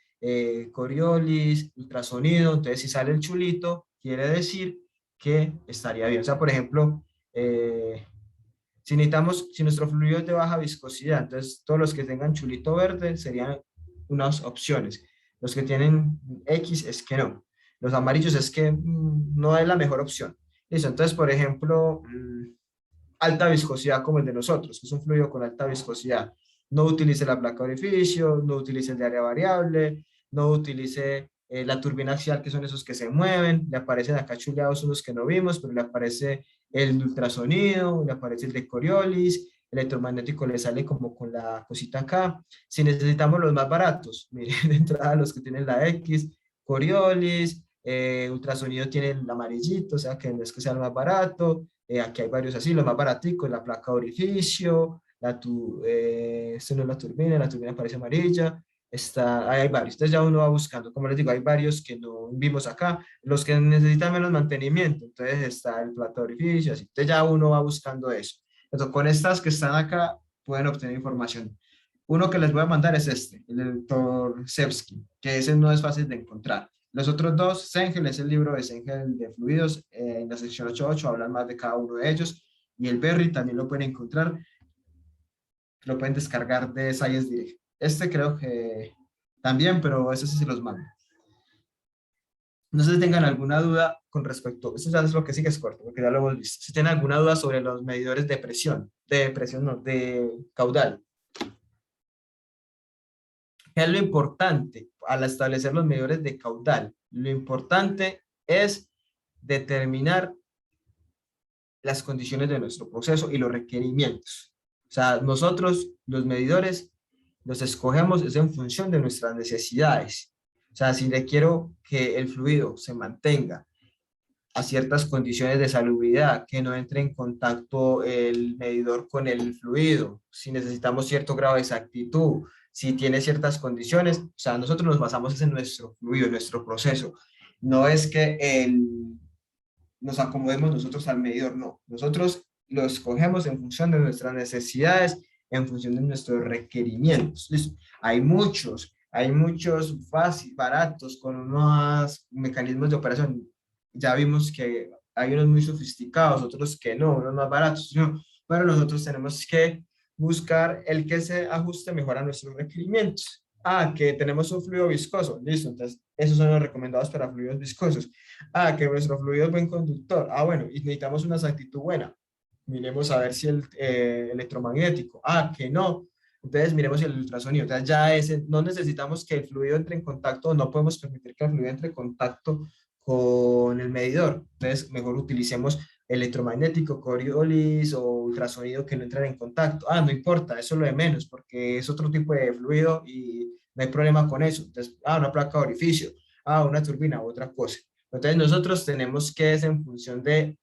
Coriolis, ultrasonido. Entonces, si sale el chulito, quiere decir que estaría bien. O sea, por ejemplo, si nuestro fluido es de baja viscosidad, entonces todos los que tengan chulito verde serían unas opciones. Los que tienen X es que no. Los amarillos es que no es la mejor opción. Listo, entonces, por ejemplo, alta viscosidad como el de nosotros, que es un fluido con alta viscosidad. No utilice la placa orificio, no utilice el de área variable, no utilice la turbina axial, que son esos que se mueven. Le aparecen acá chuleados unos que no vimos, pero le aparece el ultrasonido, le aparece el de Coriolis, electromagnético le sale como con la cosita acá. Si necesitamos los más baratos, miren, de entrada los que tienen la X, Coriolis, ultrasonido tiene el amarillito, o sea que no es que sea el más barato. Aquí hay varios así, los más baraticos, la placa de orificio, esto no es la turbina parece amarilla, hay varios. Entonces ya uno va buscando, como les digo, hay varios que no vimos acá, los que necesitan menos mantenimiento, entonces está el plato de orificio, así. Entonces ya uno va buscando eso. Entonces con estas que están acá pueden obtener información. Uno que les voy a mandar es este, el del doctor Sepsky, que ese no es fácil de encontrar. Los otros dos, Sengel es el libro de Sengel de fluidos, en la sección 8.8 hablan más de cada uno de ellos, y el Berry también lo pueden encontrar, lo pueden descargar de Science Direct. Este creo que también, pero ese sí se los mando. No sé si tengan alguna duda con respecto, eso ya es lo que sigue, es corto, porque ya lo hemos visto. Si tienen alguna duda sobre los medidores de presión no, de caudal. ¿Qué es lo importante al establecer los medidores de caudal? Lo importante es determinar las condiciones de nuestro proceso y los requerimientos. O sea, nosotros, los medidores, los escogemos es en función de nuestras necesidades. O sea, si le quiero que el fluido se mantenga a ciertas condiciones de salubridad, que no entre en contacto el medidor con el fluido, si necesitamos cierto grado de exactitud, si tiene ciertas condiciones, o sea, nosotros nos basamos en nuestro fluido, en nuestro proceso. No es que nos acomodemos nosotros al medidor, no. Nosotros lo escogemos en función de nuestras necesidades, en función de nuestros requerimientos. ¿Listo? Hay muchos fáciles, baratos, con unos mecanismos de operación. Ya vimos que hay unos muy sofisticados, otros que no, unos más baratos, no. Pero nosotros tenemos que buscar el que se ajuste mejor a nuestros requerimientos. Que tenemos un fluido viscoso, listo, entonces esos son los recomendados para fluidos viscosos. Que nuestro fluido es buen conductor. Bueno, y necesitamos una exactitud buena. Miremos a ver si el electromagnético. Que no. Entonces miremos si el ultrasonido. Entonces ya no necesitamos que el fluido entre en contacto, no podemos permitir que el fluido entre en contacto con el medidor. Entonces mejor utilicemos electromagnético, Coriolis o ultrasonido que no entren en contacto. No importa, eso es lo de menos, porque es otro tipo de fluido y no hay problema con eso. Entonces, una placa de orificio, una turbina u otra cosa. Entonces nosotros tenemos que, es en función de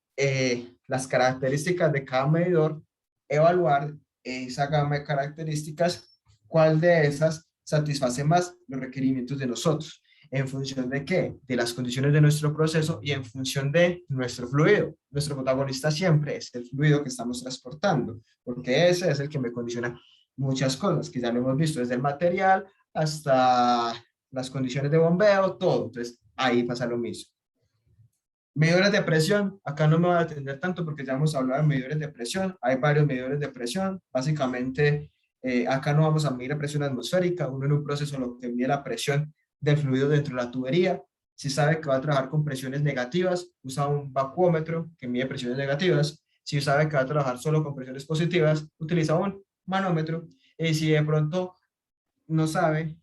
las características de cada medidor, evaluar esa gama de características, cuál de esas satisface más los requerimientos de nosotros. ¿En función de qué? De las condiciones de nuestro proceso y en función de nuestro fluido. Nuestro protagonista siempre es el fluido que estamos transportando, porque ese es el que me condiciona muchas cosas, que ya lo hemos visto, desde el material hasta las condiciones de bombeo, todo. Entonces, ahí pasa lo mismo. Medidores de presión, acá no me voy a atender tanto porque ya hemos hablado de medidores de presión, hay varios medidores de presión, básicamente acá no vamos a medir la presión atmosférica, uno en un proceso lo que mide la presión del fluido dentro de la tubería, si sabe que va a trabajar con presiones negativas, usa un vacuómetro que mide presiones negativas, si sabe que va a trabajar solo con presiones positivas, utiliza un manómetro, y si de pronto no sabe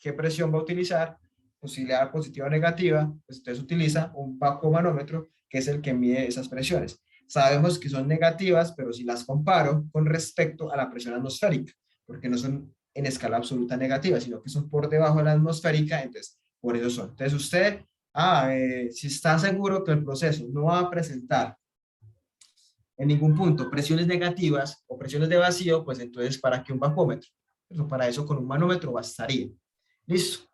qué presión va a utilizar, posibilidad positiva o negativa, pues entonces utiliza un vacuomanómetro, que es el que mide esas presiones. Sabemos que son negativas, pero si las comparo con respecto a la presión atmosférica, porque no son en escala absoluta negativa, sino que son por debajo de la atmosférica, entonces por eso son. Entonces usted, si está seguro que el proceso no va a presentar en ningún punto presiones negativas o presiones de vacío, pues entonces, ¿para qué un bajómetro? Pero para eso con un manómetro bastaría. Listo.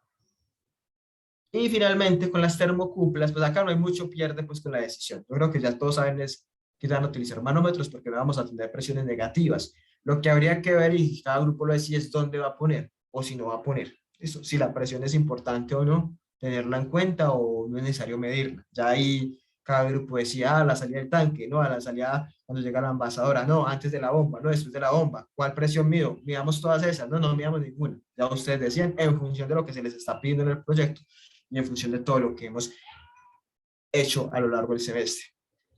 Y finalmente con las termocuplas, pues acá no hay mucho pierde pues con la decisión. Yo creo que ya todos saben es que van a utilizar manómetros porque no vamos a tener presiones negativas. Lo que habría que ver, y cada grupo lo decide, es dónde va a poner o si no va a poner. Eso, si la presión es importante o no, tenerla en cuenta o no es necesario medirla. Ya ahí cada grupo decía, la salida del tanque, no, a la salida cuando llega la envasadora, no, antes de la bomba, no, después de la bomba. ¿Cuál presión mido? Midamos todas esas, no, no midamos ninguna. Ya ustedes decían, en función de lo que se les está pidiendo en el proyecto y en función de todo lo que hemos hecho a lo largo del semestre.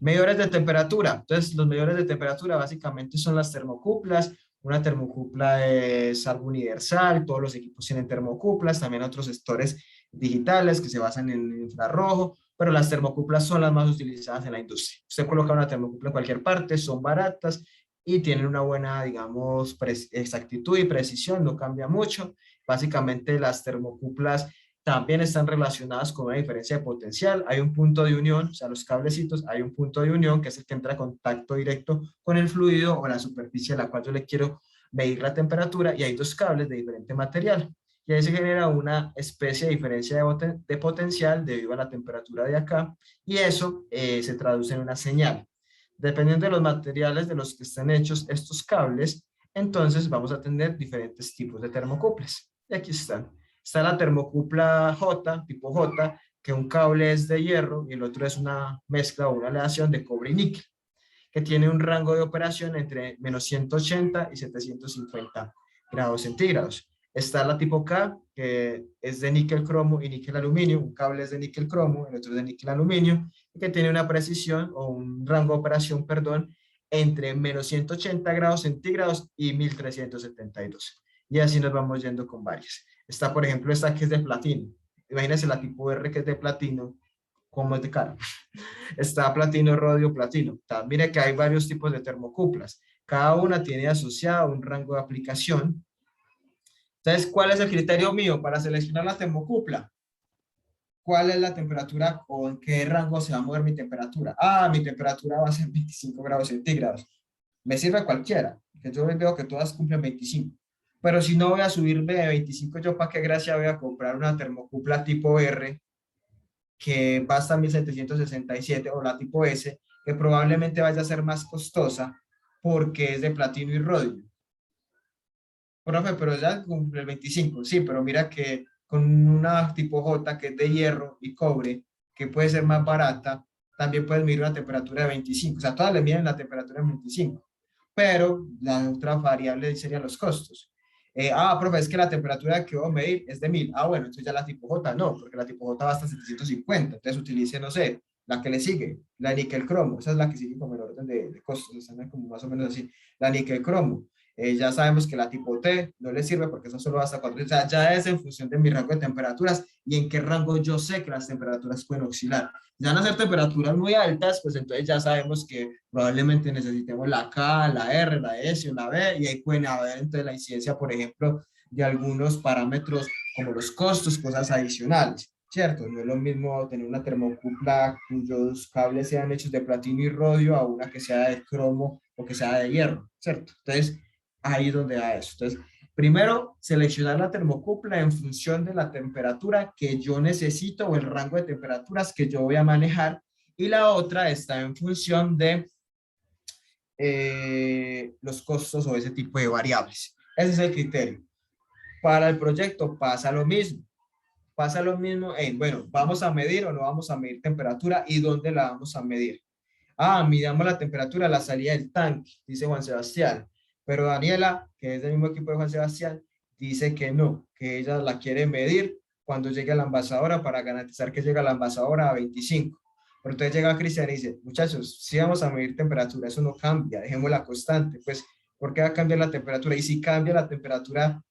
Medidores de temperatura. Entonces, los medidores de temperatura básicamente son las termocuplas. Una termocupla es algo universal, todos los equipos tienen termocuplas, también otros gestores digitales que se basan en el infrarrojo, pero las termocuplas son las más utilizadas en la industria. Usted coloca una termocupla en cualquier parte, son baratas y tienen una buena, digamos, exactitud y precisión, no cambia mucho. Básicamente las termocuplas también están relacionadas con una diferencia de potencial. Hay un punto de unión, o sea, los cablecitos, hay un punto de unión que es el que entra en contacto directo con el fluido o la superficie a la cual yo le quiero medir la temperatura y hay dos cables de diferente material. Y ahí se genera una especie de diferencia de potencial debido a la temperatura de acá y eso se traduce en una señal. Dependiendo de los materiales de los que estén hechos estos cables, entonces vamos a tener diferentes tipos de termocuples. Y aquí están. Está la termocupla J, tipo J, que un cable es de hierro y el otro es una mezcla o una aleación de cobre y níquel, que tiene un rango de operación entre menos 180 y 750 grados centígrados. Está la tipo K, que es de níquel cromo y níquel aluminio. Un cable es de níquel cromo, el otro es de níquel aluminio, y que tiene una precisión o un rango de operación, perdón, entre menos 180 grados centígrados y 1372. Y así nos vamos yendo con varias. Está, por ejemplo, esta que es de platino. Imagínense la tipo R que es de platino, cómo es de cara. Está platino, rodio, platino. Mire que hay varios tipos de termocuplas. Cada una tiene asociado un rango de aplicación. Entonces, ¿cuál es el criterio mío para seleccionar la termocupla? ¿Cuál es la temperatura o en qué rango se va a mover mi temperatura? Mi temperatura va a ser 25 grados centígrados. Me sirve cualquiera, que yo veo que todas cumplen 25. Pero si no voy a subirme de 25, yo para qué gracia voy a comprar una termocupla tipo R que va hasta 1767 o la tipo S, que probablemente vaya a ser más costosa porque es de platino y rodio. Profe, pero ya cumple el 25, sí, pero mira que con una tipo J que es de hierro y cobre, que puede ser más barata, también puedes medir una temperatura de 25, o sea, todas le miden la temperatura de 25, pero la otra variable serían los costos. Profe, es que la temperatura que voy a medir es de 1000. Bueno, entonces ya la tipo J no, porque la tipo J va hasta 750. Entonces utilice, no sé, la que le sigue, la níquel cromo. Esa es la que sigue como el orden de costos, están como más o menos así. La níquel cromo. Ya sabemos que la tipo T no le sirve porque eso solo va hasta 4. O sea, ya es en función de mi rango de temperaturas y en qué rango yo sé que las temperaturas pueden oscilar. Ya van a ser temperaturas muy altas, pues entonces ya sabemos que probablemente necesitemos la K, la R, la S o la B, y ahí pueden haber entonces la incidencia, por ejemplo, de algunos parámetros como los costos, cosas adicionales, ¿cierto? No es lo mismo tener una termocupla cuyos cables sean hechos de platino y rodio a una que sea de cromo o que sea de hierro, ¿cierto? Entonces, ahí es donde da eso. Entonces, primero, seleccionar la termocupla en función de la temperatura que yo necesito o el rango de temperaturas que yo voy a manejar. Y la otra está en función de los costos o ese tipo de variables. Ese es el criterio. Para el proyecto pasa lo mismo. Pasa lo mismo en, bueno, ¿vamos a medir o no vamos a medir temperatura y dónde la vamos a medir? Midamos la temperatura a la salida del tanque, dice Juan Sebastián. Pero Daniela, que es del mismo equipo de Juan Sebastián, dice que no, que ella la quiere medir cuando llegue a la envasadora para garantizar que llega a la envasadora a 25. Pero entonces llega Cristian y dice, muchachos, si vamos a medir temperatura, eso no cambia, dejémosla constante. Pues, ¿por qué va a cambiar la temperatura? Y si cambia la temperatura,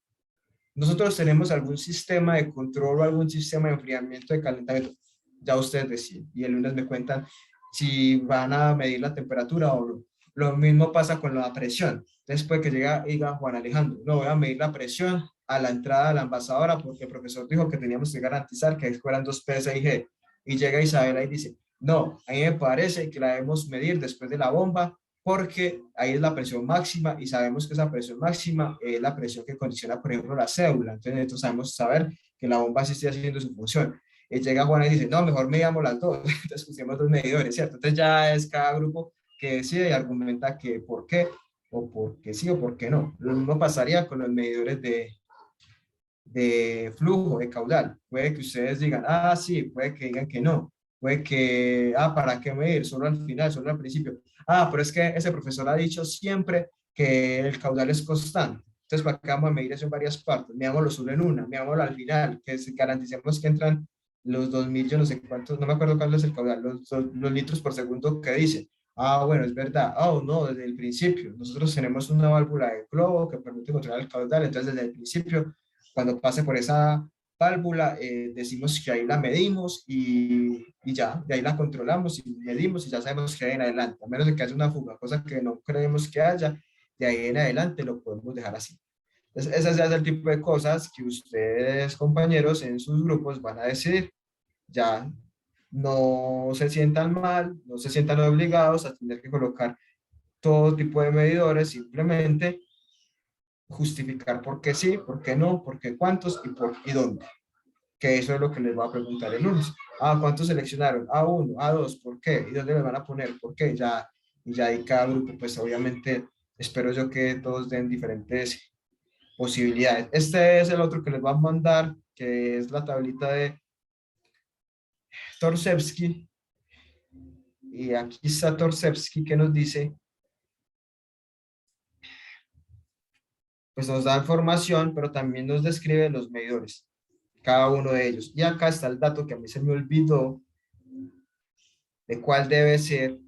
nosotros tenemos algún sistema de control o algún sistema de enfriamiento, de calentamiento. Ya ustedes deciden. Y el lunes me cuentan si van a medir la temperatura o no. Lo mismo pasa con la presión. Después que llega, diga Juan Alejandro, no voy a medir la presión a la entrada de la envasadora porque el profesor dijo que teníamos que garantizar que fueran 2 PSIG. Y llega Isabela y dice, no, a mí me parece que la debemos medir después de la bomba porque ahí es la presión máxima y sabemos que esa presión máxima es la presión que condiciona, por ejemplo, la cédula. Entonces nosotros sabemos saber que la bomba sí está haciendo su función. Y llega Juan y dice, no, mejor medíamos las dos. Entonces pusimos 2 medidores, ¿cierto? Entonces ya es cada grupo que decide y argumenta que por qué, o por qué sí o por qué no. Lo mismo pasaría con los medidores de flujo, de caudal. Puede que ustedes digan, ah, sí, puede que digan que no. Puede que, ah, ¿para qué medir? Solo al final, solo al principio. Ah, pero es que ese profesor ha dicho siempre que el caudal es constante. Entonces, ¿para qué vamos a medir eso en varias partes? Midámoslo solo en una, midámoslo al final, que garanticemos que entran los 2000, yo no sé cuántos, no me acuerdo cuál es el caudal, los litros por segundo que dice. Ah, bueno, es verdad. Oh, no, desde el principio. Nosotros tenemos una válvula de globo que permite controlar el caudal, entonces desde el principio cuando pase por esa válvula, decimos que ahí la medimos y ya, de ahí la controlamos y medimos y ya sabemos que hay en adelante, a menos de que haya una fuga, cosa que no creemos que haya, de ahí en adelante lo podemos dejar así. Entonces, esas ya es el tipo de cosas que ustedes, compañeros, en sus grupos van a decidir. Ya no se sientan mal, no se sientan obligados a tener que colocar todo tipo de medidores, simplemente justificar por qué sí, por qué no, por qué cuántos y por y dónde. Que eso es lo que les voy a preguntar el lunes. Ah, ¿cuántos seleccionaron? A1, A2, ¿por qué? ¿Y dónde les van a poner? ¿Por qué? Ya, y ya hay cada grupo, pues obviamente espero yo que todos den diferentes posibilidades. Este es el otro que les voy a mandar, que es la tablita de Torsevsky. Y aquí está Torsevsky que nos dice, pues nos da información, pero también nos describe los medidores, cada uno de ellos. Y acá está el dato que a mí se me olvidó de cuál debe ser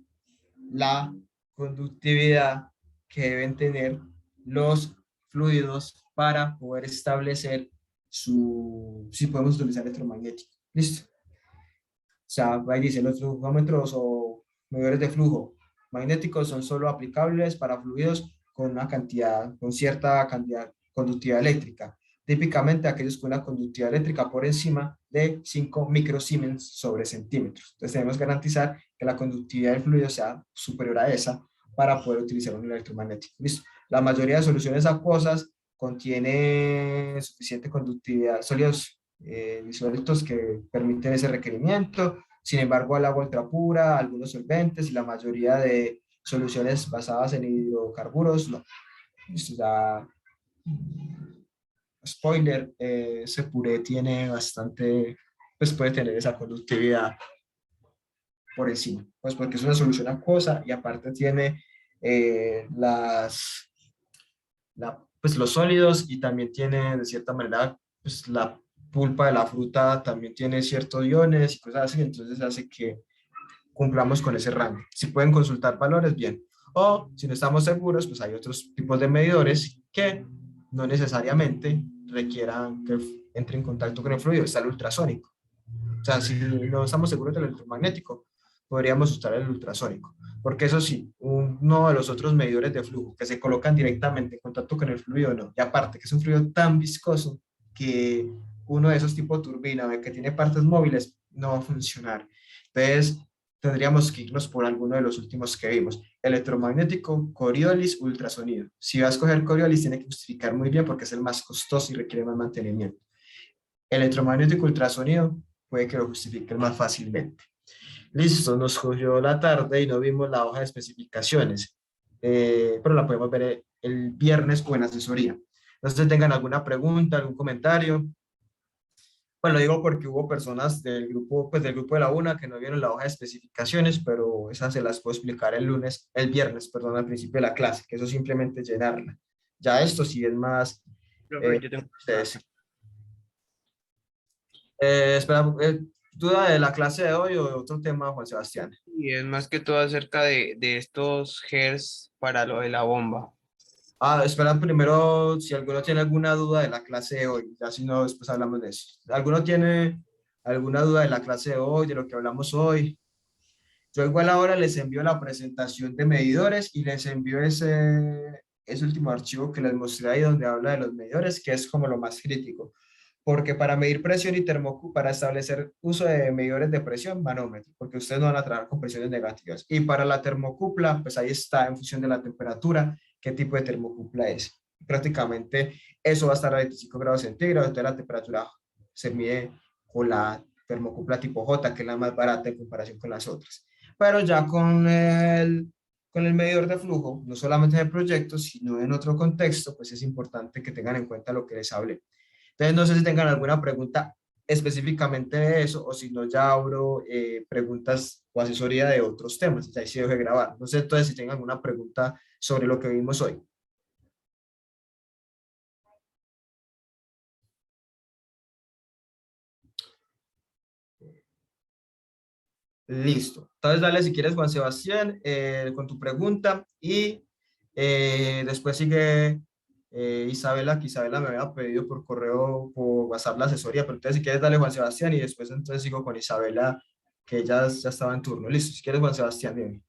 la conductividad que deben tener los fluidos para poder establecer si podemos utilizar electromagnético. ¿Listo? O sea, ahí dice, los flujómetros o medidores de flujo magnéticos son solo aplicables para fluidos con cierta cantidad de conductividad eléctrica. Típicamente aquellos con una conductividad eléctrica por encima de 5 microsiemens sobre centímetros. Entonces debemos garantizar que la conductividad del fluido sea superior a esa para poder utilizar un electromagnético. ¿Listo? La mayoría de soluciones acuosas contiene suficiente conductividad, sólidos disueltos que permiten ese requerimiento. Sin embargo, el agua ultrapura, algunos solventes y la mayoría de soluciones basadas en hidrocarburos, no. Esto ya, spoiler, ese puré tiene bastante, pues puede tener esa conductividad por encima, pues porque es una solución acuosa y aparte tiene pues los sólidos y también tiene de cierta manera pues la pulpa de la fruta también tiene ciertos iones y cosas así, entonces hace que cumplamos con ese rango. Si pueden consultar valores, bien. O si no estamos seguros, pues hay otros tipos de medidores que no necesariamente requieran que entre en contacto con el fluido. Está el ultrasónico. O sea, si no estamos seguros del electromagnético, podríamos usar el ultrasónico. Porque eso sí, uno de los otros medidores de flujo que se colocan directamente en contacto con el fluido, no. Y aparte, que es un fluido tan viscoso que uno de esos tipo turbina, que tiene partes móviles, no va a funcionar. Entonces, tendríamos que irnos por alguno de los últimos que vimos. Electromagnético, Coriolis, ultrasonido. Si va a escoger Coriolis, tiene que justificar muy bien porque es el más costoso y requiere más mantenimiento. Electromagnético, ultrasonido, puede que lo justifique más fácilmente. Listo, nos cogió la tarde y no vimos la hoja de especificaciones, pero la podemos ver el viernes o en asesoría. No sé si tengan alguna pregunta, algún comentario. Bueno, lo digo porque hubo personas del grupo, pues del grupo de la UNA que no vieron la hoja de especificaciones, pero esas se las puedo explicar el viernes, perdón, al principio de la clase, que eso simplemente llenarla. Ya esto sí es más, Profe, yo tengo ustedes. Espera, ¿duda de la clase de hoy o de otro tema, Juan Sebastián? y es más que todo acerca de estos GERS para lo de la bomba. Ah, espera primero si alguno tiene alguna duda de la clase de hoy, ya si no, después hablamos de eso. ¿Alguno tiene alguna duda de la clase de hoy, de lo que hablamos hoy? Yo igual ahora les envío la presentación de medidores y les envío ese último archivo que les mostré ahí donde habla de los medidores, que es como lo más crítico, porque para medir presión y termocupla, para establecer uso de medidores de presión, manómetro, porque ustedes no van a trabajar con presiones negativas. Y para la termocupla, pues ahí está en función de la temperatura, qué tipo de termocupla es. Prácticamente eso va a estar a 25 grados centígrados, entonces la temperatura se mide con la termocupla tipo J, que es la más barata en comparación con las otras. Pero ya con el medidor de flujo, no solamente en el proyecto, sino en otro contexto, pues es importante que tengan en cuenta lo que les hablé. Entonces, no sé si tengan alguna pregunta específicamente de eso, o si no, ya abro preguntas o asesoría de otros temas. Ya ahí sí dejo de grabar. No sé entonces si tengan alguna pregunta sobre lo que vimos hoy. Listo. Entonces, dale si quieres, Juan Sebastián, con tu pregunta y después sigue Isabela, que Isabela me había pedido por correo, por WhatsApp la asesoría, pero entonces si quieres, dale Juan Sebastián y después entonces sigo con Isabela, que ya estaba en turno. Listo, si quieres, Juan Sebastián, dime.